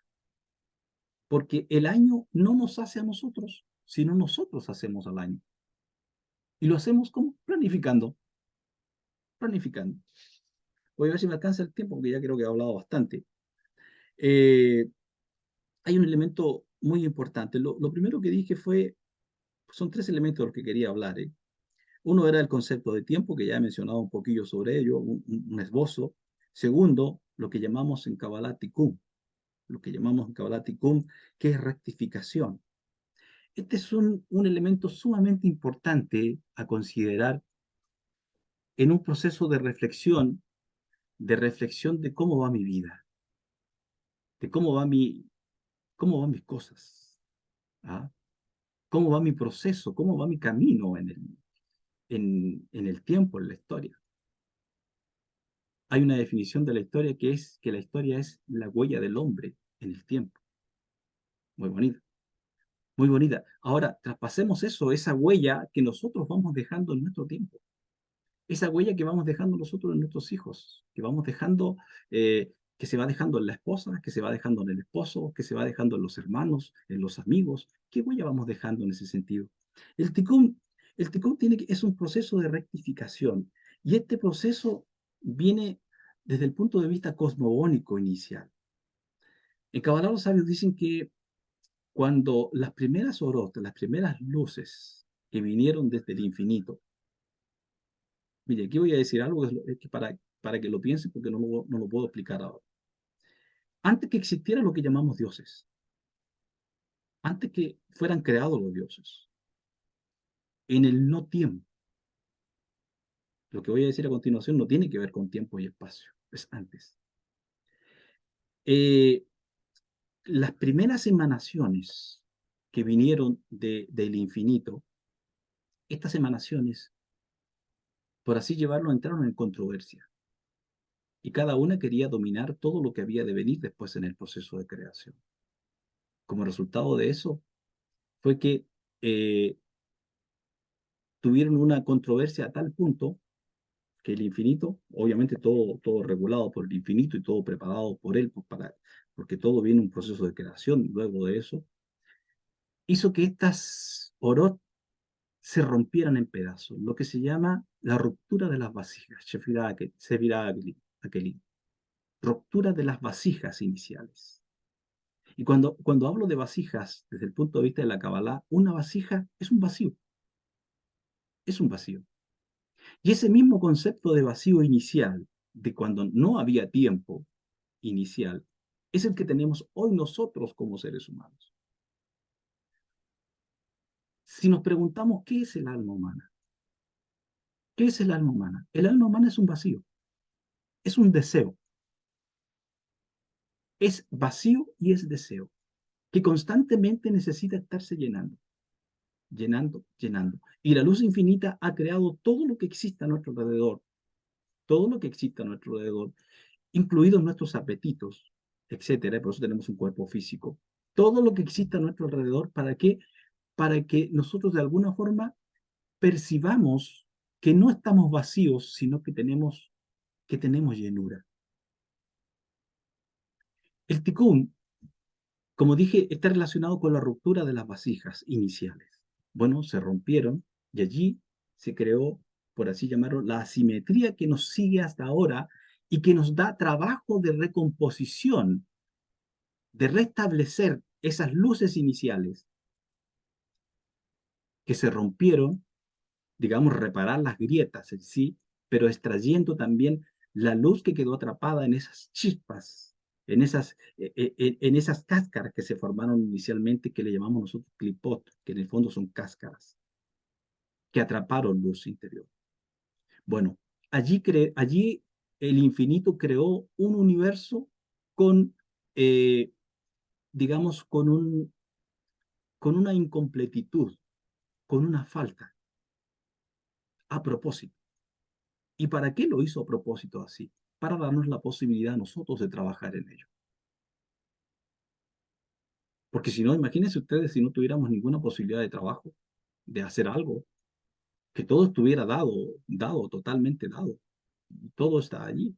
Porque el año no nos hace a nosotros, sino nosotros hacemos al año. Y lo hacemos como planificando, planificando. Voy a ver si me alcanza el tiempo, porque ya creo que he hablado bastante. Eh, Hay un elemento muy importante. Lo primero que dije son tres elementos de los que quería hablar. Uno era el concepto de tiempo, que ya he mencionado un poquillo sobre ello, un esbozo. Segundo, lo que llamamos en Kabbalah Tikkun, lo que llamamos en Kabbalah Tikkun, que es rectificación. Este es un elemento sumamente importante a considerar en un proceso de reflexión de cómo va mi vida, de cómo van mis cosas, ¿ah? Cómo va mi proceso, cómo va mi camino en el tiempo, en la historia. Hay una definición de la historia que es que la historia es la huella del hombre en el tiempo. Muy bonita, muy bonita. Ahora, traspasemos eso, esa huella que nosotros vamos dejando en nuestro tiempo. Esa huella que vamos dejando nosotros en nuestros hijos, que vamos dejando, que se va dejando en la esposa, que se va dejando en el esposo, que se va dejando en los hermanos, en los amigos. ¿Qué huella vamos dejando en ese sentido? El ticún, el ticún es un proceso de rectificación y este proceso viene desde el punto de vista cosmogónico inicial. En Kabbalah los sabios dicen que cuando las primeras orotas, las primeras luces que vinieron desde el infinito, mire, aquí voy a decir algo que para que lo piensen porque no lo puedo explicar ahora. Antes que existiera lo que llamamos dioses, antes que fueran creados los dioses, en el no tiempo, lo que voy a decir a continuación no tiene que ver con tiempo y espacio, es antes. Eh, las primeras emanaciones que vinieron del infinito, estas emanaciones, por así llevarlo, entraron en controversia. Y cada una quería dominar todo lo que había de venir después en el proceso de creación. Como resultado de eso, fue que eh, tuvieron una controversia a tal punto que el infinito, obviamente todo regulado por el infinito y todo preparado por él, porque todo viene un proceso de creación luego de eso, hizo que estas orot se rompieran en pedazos, lo que se llama la ruptura de las vasijas, Sefirah Akelim, ruptura de las vasijas iniciales. Y cuando hablo de vasijas, desde el punto de vista de la Kabbalah, una vasija es un vacío, es un vacío. Y ese mismo concepto de vacío inicial, de cuando no había tiempo inicial, es el que tenemos hoy nosotros como seres humanos. Si nos preguntamos qué es el alma humana, ¿qué es el alma humana? El alma humana es un vacío, es un deseo, es vacío y es deseo, que constantemente necesita estarse llenando, llenando, llenando. Y la luz infinita ha creado todo lo que existe a nuestro alrededor, todo lo que existe a nuestro alrededor, incluidos nuestros apetitos, etcétera. Por eso tenemos un cuerpo físico. Todo lo que existe a nuestro alrededor, ¿para qué? Para que nosotros de alguna forma percibamos que no estamos vacíos, sino que tenemos llenura. El tikkun, como dije, está relacionado con la ruptura de las vasijas iniciales. Bueno, se rompieron y allí se creó, por así llamarlo, la asimetría que nos sigue hasta ahora y que nos da trabajo de recomposición, de restablecer esas luces iniciales que se rompieron, digamos, reparar las grietas en sí, pero extrayendo también la luz que quedó atrapada en esas chispas, en esas cáscaras que se formaron inicialmente, que le llamamos nosotros clipot, que en el fondo son cáscaras, que atraparon luz interior. Bueno, allí el infinito creó un universo con, eh, digamos, con una incompletitud, con una falta, a propósito. ¿Y para qué lo hizo a propósito así? Para darnos la posibilidad a nosotros de trabajar en ello. Porque si no, imagínense ustedes si no tuviéramos ninguna posibilidad de trabajo, de hacer algo, que todo estuviera dado, dado, totalmente dado. Todo está allí.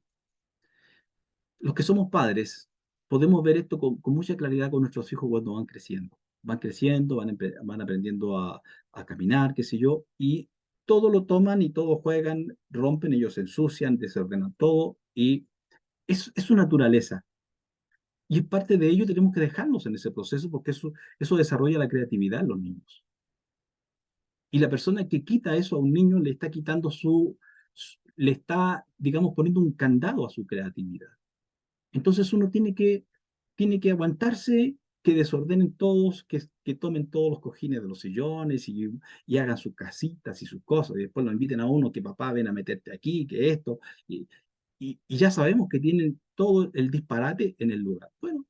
Los que somos padres podemos ver esto con mucha claridad con nuestros hijos cuando van creciendo. Van creciendo, van aprendiendo a caminar, qué sé yo, y todo lo toman y todo juegan, rompen, ellos se ensucian, desordenan todo, y es su naturaleza. Y es parte de ello, tenemos que dejarnos en ese proceso porque eso desarrolla la creatividad en los niños. Y la persona que quita eso a un niño le está quitando le está, digamos, poniendo un candado a su creatividad. Entonces uno tiene que aguantarse, que desordenen todos, que tomen todos los cojines de los sillones y hagan sus casitas y sus cosas. Y después lo inviten a uno, que papá ven a meterte aquí, que esto. Y ya sabemos que tienen todo el disparate en el lugar. Bueno,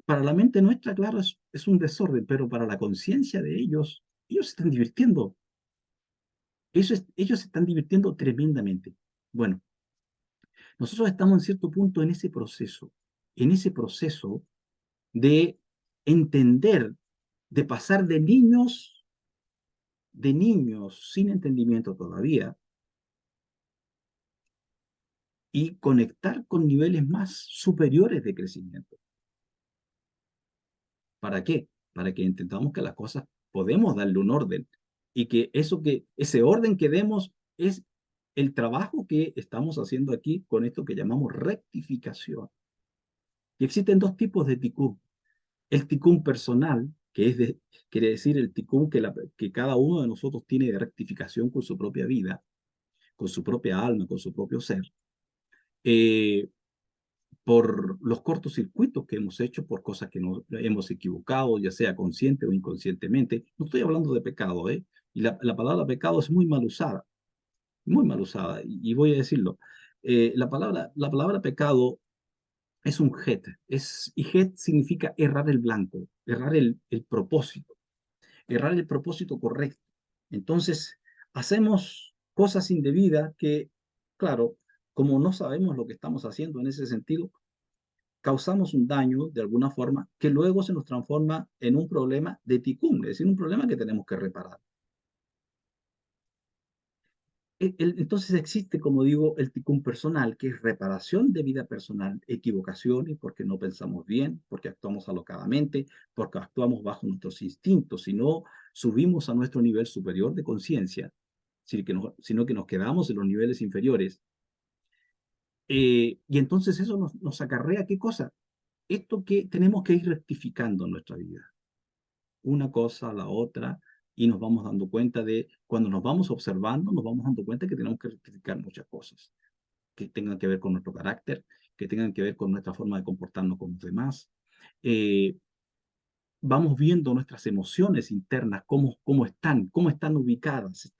para la mente nuestra, claro, es un desorden, pero para la conciencia de ellos se están divirtiendo. Ellos se están divirtiendo tremendamente. Bueno, nosotros estamos en cierto punto en ese proceso de entender, de pasar de niños sin entendimiento todavía, y conectar con niveles más superiores de crecimiento. ¿Para qué? Para que entendamos que las cosas podemos darle un orden y que ese orden que demos es el trabajo que estamos haciendo aquí con esto que llamamos rectificación. Y existen dos tipos de tikkun. El tikkun personal, quiere decir el tikkun que cada uno de nosotros tiene de rectificación con su propia vida, con su propia alma, con su propio ser. Eh, por los cortocircuitos que hemos hecho, por cosas que nos hemos equivocado, ya sea consciente o inconscientemente. No estoy hablando de pecado, ¿eh? Y la palabra pecado es muy mal usada, y voy a decirlo. La palabra pecado es un het, y het significa errar el blanco, errar el propósito, errar el propósito correcto. Entonces, hacemos cosas indebidas que, claro, como no sabemos lo que estamos haciendo en ese sentido, causamos un daño de alguna forma que luego se nos transforma en un problema de ticún, es decir, un problema que tenemos que reparar. Entonces existe, como digo, el ticún personal, que es reparación de vida personal, equivocaciones, porque no pensamos bien, porque actuamos alocadamente, porque actuamos bajo nuestros instintos, si no subimos a nuestro nivel superior de conciencia, sino que nos quedamos en los niveles inferiores. Y entonces eso nos acarrea, ¿qué cosa? esto que tenemos que ir rectificando en nuestra vida, una cosa a la otra, y nos vamos dando cuenta de, cuando nos vamos observando, nos vamos dando cuenta que tenemos que rectificar muchas cosas, que tengan que ver con nuestro carácter, que tengan que ver con nuestra forma de comportarnos con los demás. Eh, Vamos viendo nuestras emociones internas, cómo están ubicadas,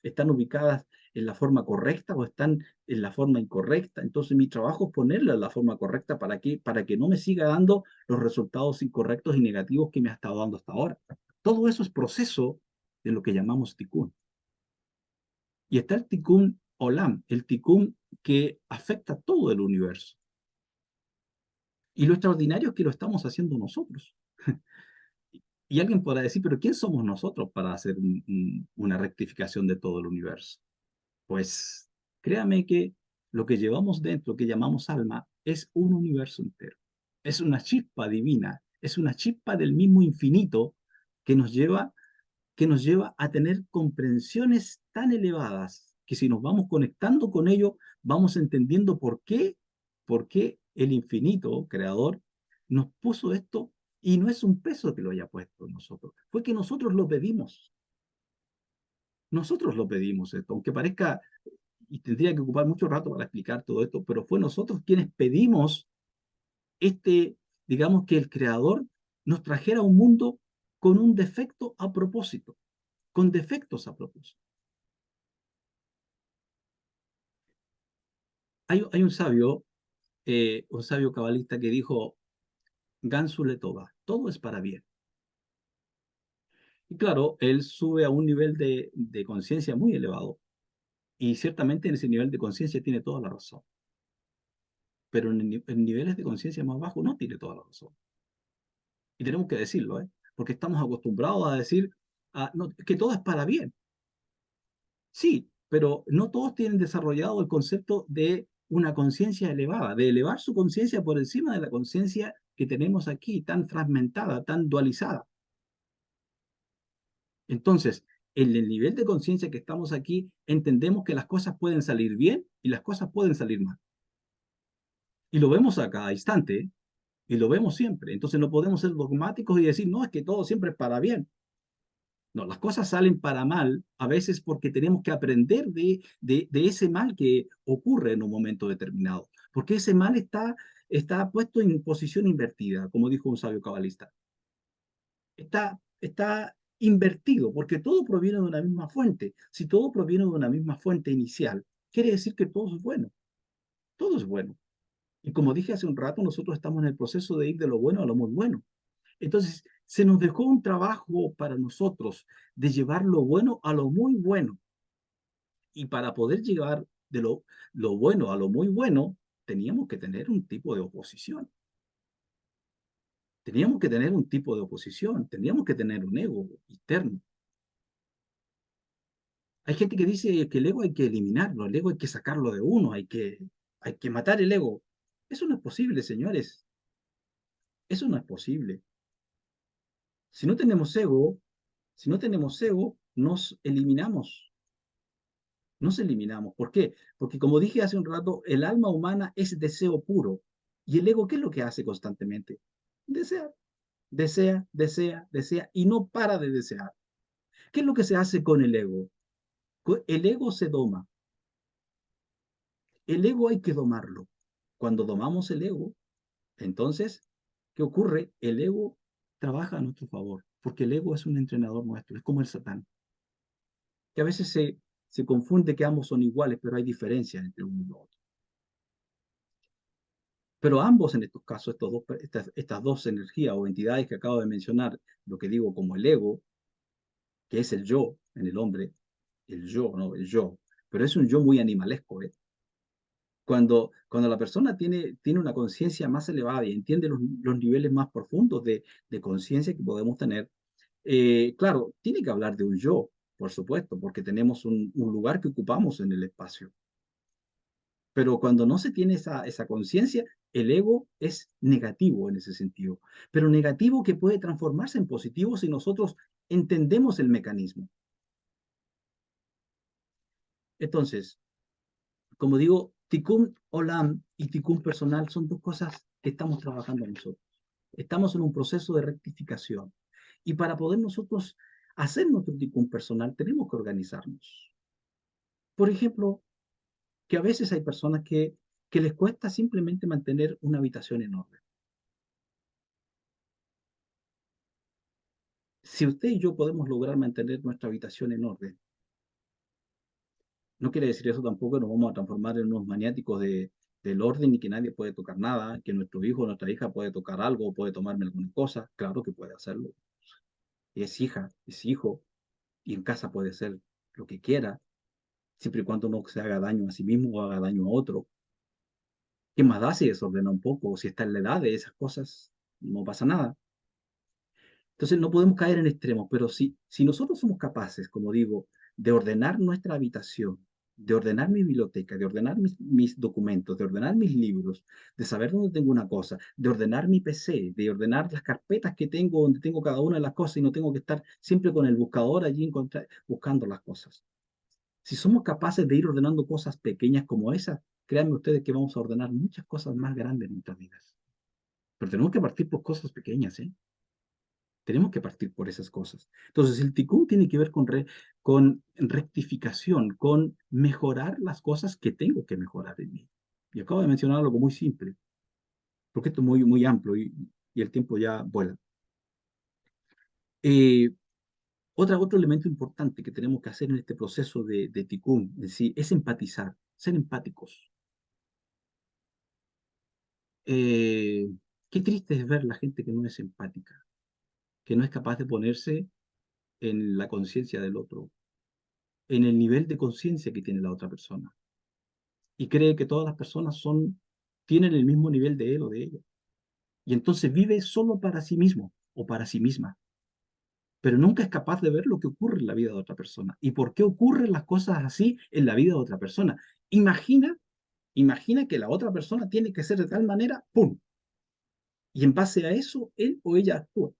están ubicadas en la forma correcta o están en la forma incorrecta. Entonces mi trabajo es ponerla en la forma correcta para que no me siga dando los resultados incorrectos y negativos que me ha estado dando hasta ahora. Todo eso es proceso de lo que llamamos tikkun. Y está el tikkun olam, el tikkun que afecta a todo el universo. Y lo extraordinario es que lo estamos haciendo nosotros. Y alguien podrá decir, pero ¿quién somos nosotros para hacer una rectificación de todo el universo? Pues créame que lo que llevamos dentro, que llamamos alma, es un universo entero. Es una chispa divina, es una chispa del mismo infinito que nos lleva, que nos lleva a tener comprensiones tan elevadas que si nos vamos conectando con ello, vamos entendiendo por qué el infinito creador nos puso esto, y no es un peso que lo haya puesto en nosotros, fue que nosotros lo pedimos esto, aunque parezca, y tendría que ocupar mucho rato para explicar todo esto, pero fue nosotros quienes pedimos este, digamos que el creador nos trajera a un mundo con un defecto a propósito, con defectos a propósito. Hay un sabio cabalista que dijo, Gansu Letova, todo es para bien. Y claro, él sube a un nivel de conciencia muy elevado, y ciertamente en ese nivel de conciencia tiene toda la razón, pero en niveles de conciencia más bajos no tiene toda la razón. Y tenemos que decirlo, ¿eh? Porque estamos acostumbrados a decir no, que todo es para bien. Sí, pero no todos tienen desarrollado el concepto de una conciencia elevada, de elevar su conciencia por encima de la conciencia que tenemos aquí, tan fragmentada, tan dualizada. Entonces, en el nivel de conciencia que estamos aquí, entendemos que las cosas pueden salir bien y las cosas pueden salir mal. Y lo vemos a cada instante, ¿eh? Y lo vemos siempre. Entonces no podemos ser dogmáticos y decir, no, es que todo siempre es para bien. No, las cosas salen para mal a veces porque tenemos que aprender de ese mal que ocurre en un momento determinado. Porque ese mal está puesto en posición invertida, como dijo un sabio cabalista. Está invertido porque todo proviene de una misma fuente. Si todo proviene de una misma fuente inicial, quiere decir que todo es bueno. Todo es bueno. Y como dije hace un rato, nosotros estamos en el proceso de ir de lo bueno a lo muy bueno. Entonces, se nos dejó un trabajo para nosotros de llevar lo bueno a lo muy bueno. Y para poder llegar de lo bueno a lo muy bueno, teníamos que tener un tipo de oposición. Teníamos que tener un tipo de oposición, teníamos que tener un ego interno. Hay gente que dice que el ego hay que eliminarlo, el ego hay que sacarlo de uno, hay que matar el ego. Eso no es posible, señores. Eso no es posible. Si no tenemos ego, si no tenemos ego, nos eliminamos. Nos eliminamos. ¿Por qué? Porque como dije hace un rato, el alma humana es deseo puro. ¿Y el ego qué es lo que hace constantemente? Desear, desea, desea, desea y no para de desear. ¿Qué es lo que se hace con el ego? El ego se doma. El ego hay que domarlo. Cuando domamos el ego, entonces, ¿qué ocurre? El ego trabaja a nuestro favor, porque el ego es un entrenador nuestro, es como el Satán, que a veces se confunde que ambos son iguales, pero hay diferencias entre uno y otro. Pero ambos en estos casos, estas dos energías o entidades que acabo de mencionar, lo que digo como el ego, que es el yo en el hombre, el yo, ¿no? El yo, pero es un yo muy animalesco, ¿eh? Cuando la persona tiene una conciencia más elevada y entiende los niveles más profundos de conciencia que podemos tener, claro, tiene que hablar de un yo, por supuesto, porque tenemos un lugar que ocupamos en el espacio. Pero cuando no se tiene esa conciencia, el ego es negativo en ese sentido, pero negativo que puede transformarse en positivo si nosotros entendemos el mecanismo. Entonces, como digo, Tikkun Olam y Tikkun personal son dos cosas que estamos trabajando nosotros. Estamos en un proceso de rectificación. Y para poder nosotros hacer nuestro ticún personal, tenemos que organizarnos. Por ejemplo, que a veces hay personas que les cuesta simplemente mantener una habitación en orden. Si usted y yo podemos lograr mantener nuestra habitación en orden, no quiere decir eso tampoco que nos vamos a transformar en unos maniáticos del orden y que nadie puede tocar nada, que nuestro hijo o nuestra hija puede tocar algo, puede tomarme alguna cosa. Claro que puede hacerlo. Y es hija, es hijo, y en casa puede ser lo que quiera, siempre y cuando no se haga daño a sí mismo o haga daño a otro. ¿Qué más da si desordena un poco? O si está en la edad de esas cosas, no pasa nada. Entonces no podemos caer en extremos, pero si nosotros somos capaces, como digo, de ordenar nuestra habitación, de ordenar mi biblioteca, de ordenar mis documentos, de ordenar mis libros, de saber dónde tengo una cosa, de ordenar mi PC, de ordenar las carpetas que tengo, donde tengo cada una de las cosas y no tengo que estar siempre con el buscador allí buscando las cosas. Si somos capaces de ir ordenando cosas pequeñas como esas, créanme ustedes que vamos a ordenar muchas cosas más grandes en nuestras vidas. Pero tenemos que partir por cosas pequeñas, ¿eh? Tenemos que partir por esas cosas. Entonces, el tikkun tiene que ver con rectificación, con mejorar las cosas que tengo que mejorar en mí. Y acabo de mencionar algo muy simple, porque esto es muy, muy amplio y el tiempo ya vuela. Eh, otro elemento importante que tenemos que hacer en este proceso de tikkun en sí es empatizar, ser empáticos. Eh, qué triste es ver la gente que no es empática, que no es capaz de ponerse en la conciencia del otro, en el nivel de conciencia que tiene la otra persona, y cree que todas las personas tienen el mismo nivel de él o de ella. Y entonces vive solo para sí mismo o para sí misma, pero nunca es capaz de ver lo que ocurre en la vida de otra persona y por qué ocurren las cosas así en la vida de otra persona. Imagina, imagina que la otra persona tiene que ser de tal manera, ¡pum! Y en base a eso, él o ella actúa.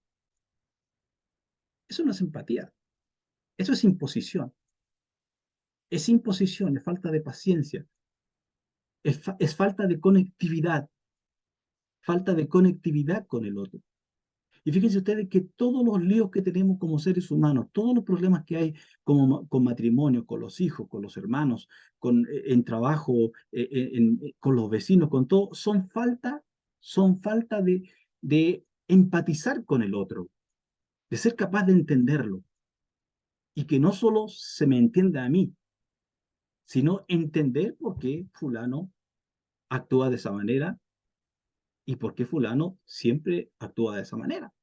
Eso no es empatía, eso es imposición, es falta de paciencia, es falta de conectividad con el otro. Y fíjense ustedes que todos los líos que tenemos como seres humanos, todos los problemas que hay con matrimonio, con los hijos, con los hermanos, en trabajo, con los vecinos, con todo, son falta de empatizar con el otro, de ser capaz de entenderlo. Y que no solo se me entienda a mí, sino entender por qué fulano actúa de esa manera y por qué fulano siempre actúa de esa manera.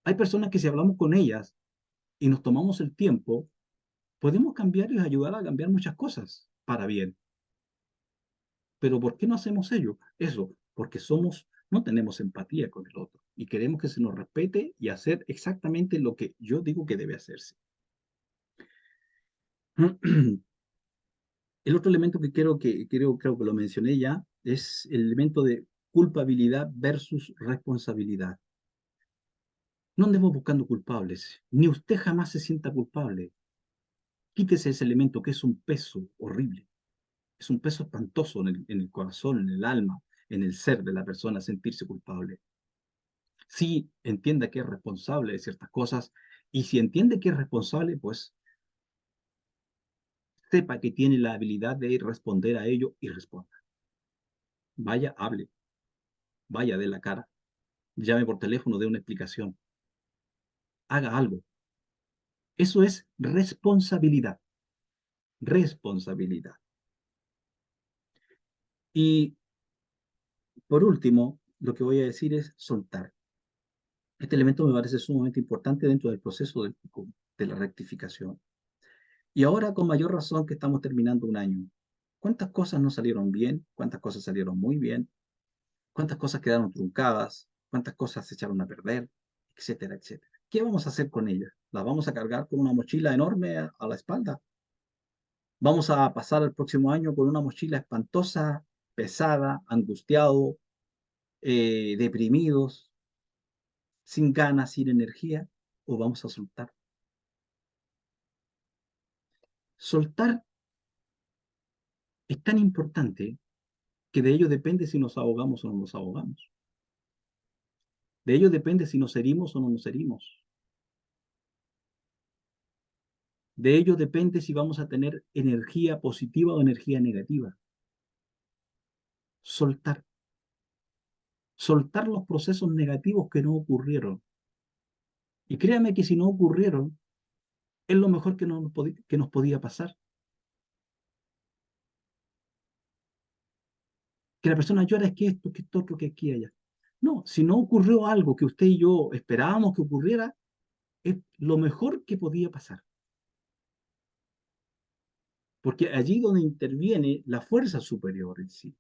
Hay personas que si hablamos con ellas y nos tomamos el tiempo, podemos cambiar y ayudar a cambiar muchas cosas para bien. Pero ¿por qué no hacemos ello? Eso, porque no tenemos empatía con el otro y queremos que se nos respete y hacer exactamente lo que yo digo que debe hacerse. El otro elemento que creo que lo mencioné ya es el elemento de culpabilidad versus responsabilidad. No andemos buscando culpables, ni usted jamás se sienta culpable. Quítese ese elemento que es un peso horrible. Es un peso espantoso en el corazón, en el alma, en el ser de la persona sentirse culpable. Sí, entienda que es responsable de ciertas cosas y si entiende que es responsable, pues sepa que tiene la habilidad de responder a ello y responda. Vaya, hable, vaya de la cara, llame por teléfono, dé una explicación, haga algo. Eso es responsabilidad, responsabilidad. Y por último, lo que voy a decir es soltar. Este elemento me parece sumamente importante dentro del proceso de la rectificación. Y ahora con mayor razón que estamos terminando un año. ¿Cuántas cosas no salieron bien? ¿Cuántas cosas salieron muy bien? ¿Cuántas cosas quedaron truncadas? ¿Cuántas cosas se echaron a perder? Etcétera, etcétera. ¿Qué vamos a hacer con ellas? ¿Las vamos a cargar con una mochila enorme a la espalda? ¿Vamos a pasar el próximo año con una mochila espantosa, pesada, angustiado, deprimidos, sin ganas, sin energía? ¿O vamos a soltar? Soltar es tan importante que de ello depende si nos ahogamos o no nos ahogamos. De ello depende si nos herimos o no nos herimos. De ello depende si vamos a tener energía positiva o energía negativa. Soltar. Soltar los procesos negativos que no ocurrieron. Y créame que si no ocurrieron, es lo mejor que nos podía pasar. Que la persona llora es que esto otro, que aquí y allá. No, si no ocurrió algo que usted y yo esperábamos que ocurriera, es lo mejor que podía pasar. Porque allí donde interviene la fuerza superior en sí.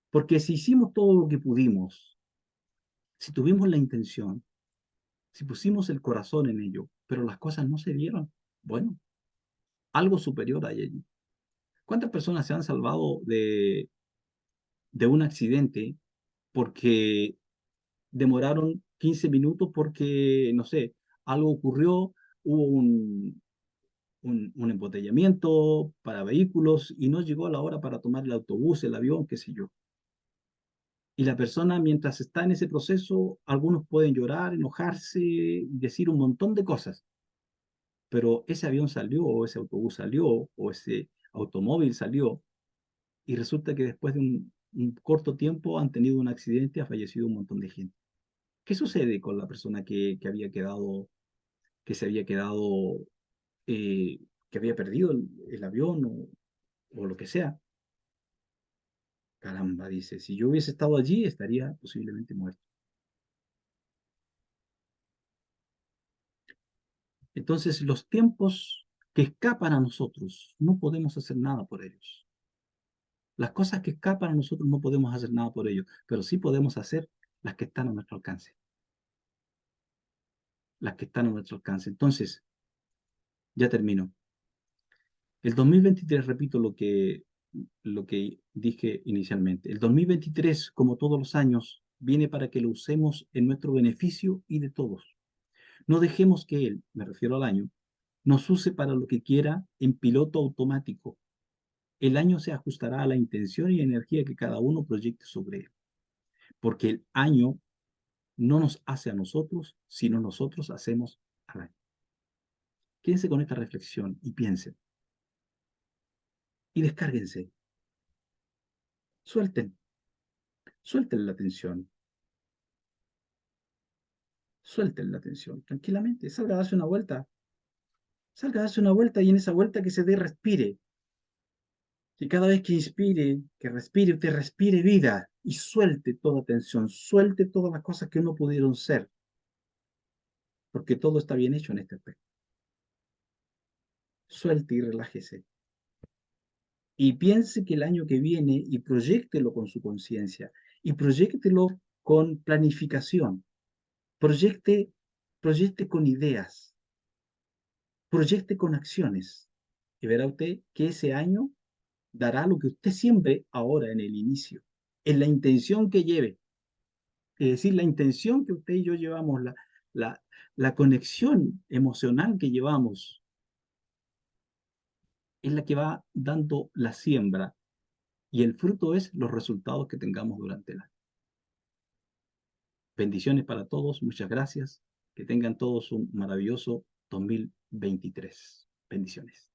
Porque si hicimos todo lo que pudimos, si tuvimos la intención, si pusimos el corazón en ello, pero las cosas no se dieron, bueno, algo superior hay allí. ¿Cuántas personas se han salvado de un accidente porque demoraron 15 minutos porque, no sé, algo ocurrió, hubo un embotellamiento para vehículos y no llegó a la hora para tomar el autobús, el avión, qué sé yo? Y la persona, mientras está en ese proceso, algunos pueden llorar, enojarse, decir un montón de cosas, pero ese avión salió, o ese autobús salió, o ese automóvil salió, y resulta que después de un corto tiempo han tenido un accidente y ha fallecido un montón de gente. ¿Qué sucede con la persona que había quedado, que se había quedado, eh, que había perdido el avión o lo que sea? Caramba, dice, si yo hubiese estado allí, estaría posiblemente muerto. Entonces, los tiempos que escapan a nosotros, no podemos hacer nada por ellos. Las cosas que escapan a nosotros no podemos hacer nada por ellos, pero sí podemos hacer las que están a nuestro alcance. Las que están a nuestro alcance. Entonces, ya termino. El 2023, repito lo que dije inicialmente. El 2023, como todos los años, viene para que lo usemos en nuestro beneficio y de todos. No dejemos que él, me refiero al año, nos use para lo que quiera en piloto automático. El año se ajustará a la intención y energía que cada uno proyecte sobre él, porque el año no nos hace a nosotros, sino nosotros hacemos al año. Quédense con esta reflexión y piensen y descárguense, suelten, suelten la tensión, suelten la tensión, tranquilamente, salga a darse una vuelta, salga a darse una vuelta y en esa vuelta que se dé, respire. Que cada vez que inspire, que respire, usted respire vida y suelte toda tensión, suelte todas las cosas que no pudieron ser, porque todo está bien hecho en este aspecto. Suelte y relájese. Y piense que el año que viene y proyéctelo con su conciencia y proyéctelo con planificación, proyecte, proyecte con ideas, proyecte con acciones. Y verá usted que ese año dará lo que usted siembre ahora en el inicio, en la intención que lleve. Es decir, la intención que usted y yo llevamos, la, la conexión emocional que llevamos, es la que va dando la siembra y el fruto es los resultados que tengamos durante el año. Bendiciones para todos, muchas gracias. Que tengan todos un maravilloso 2023. Bendiciones.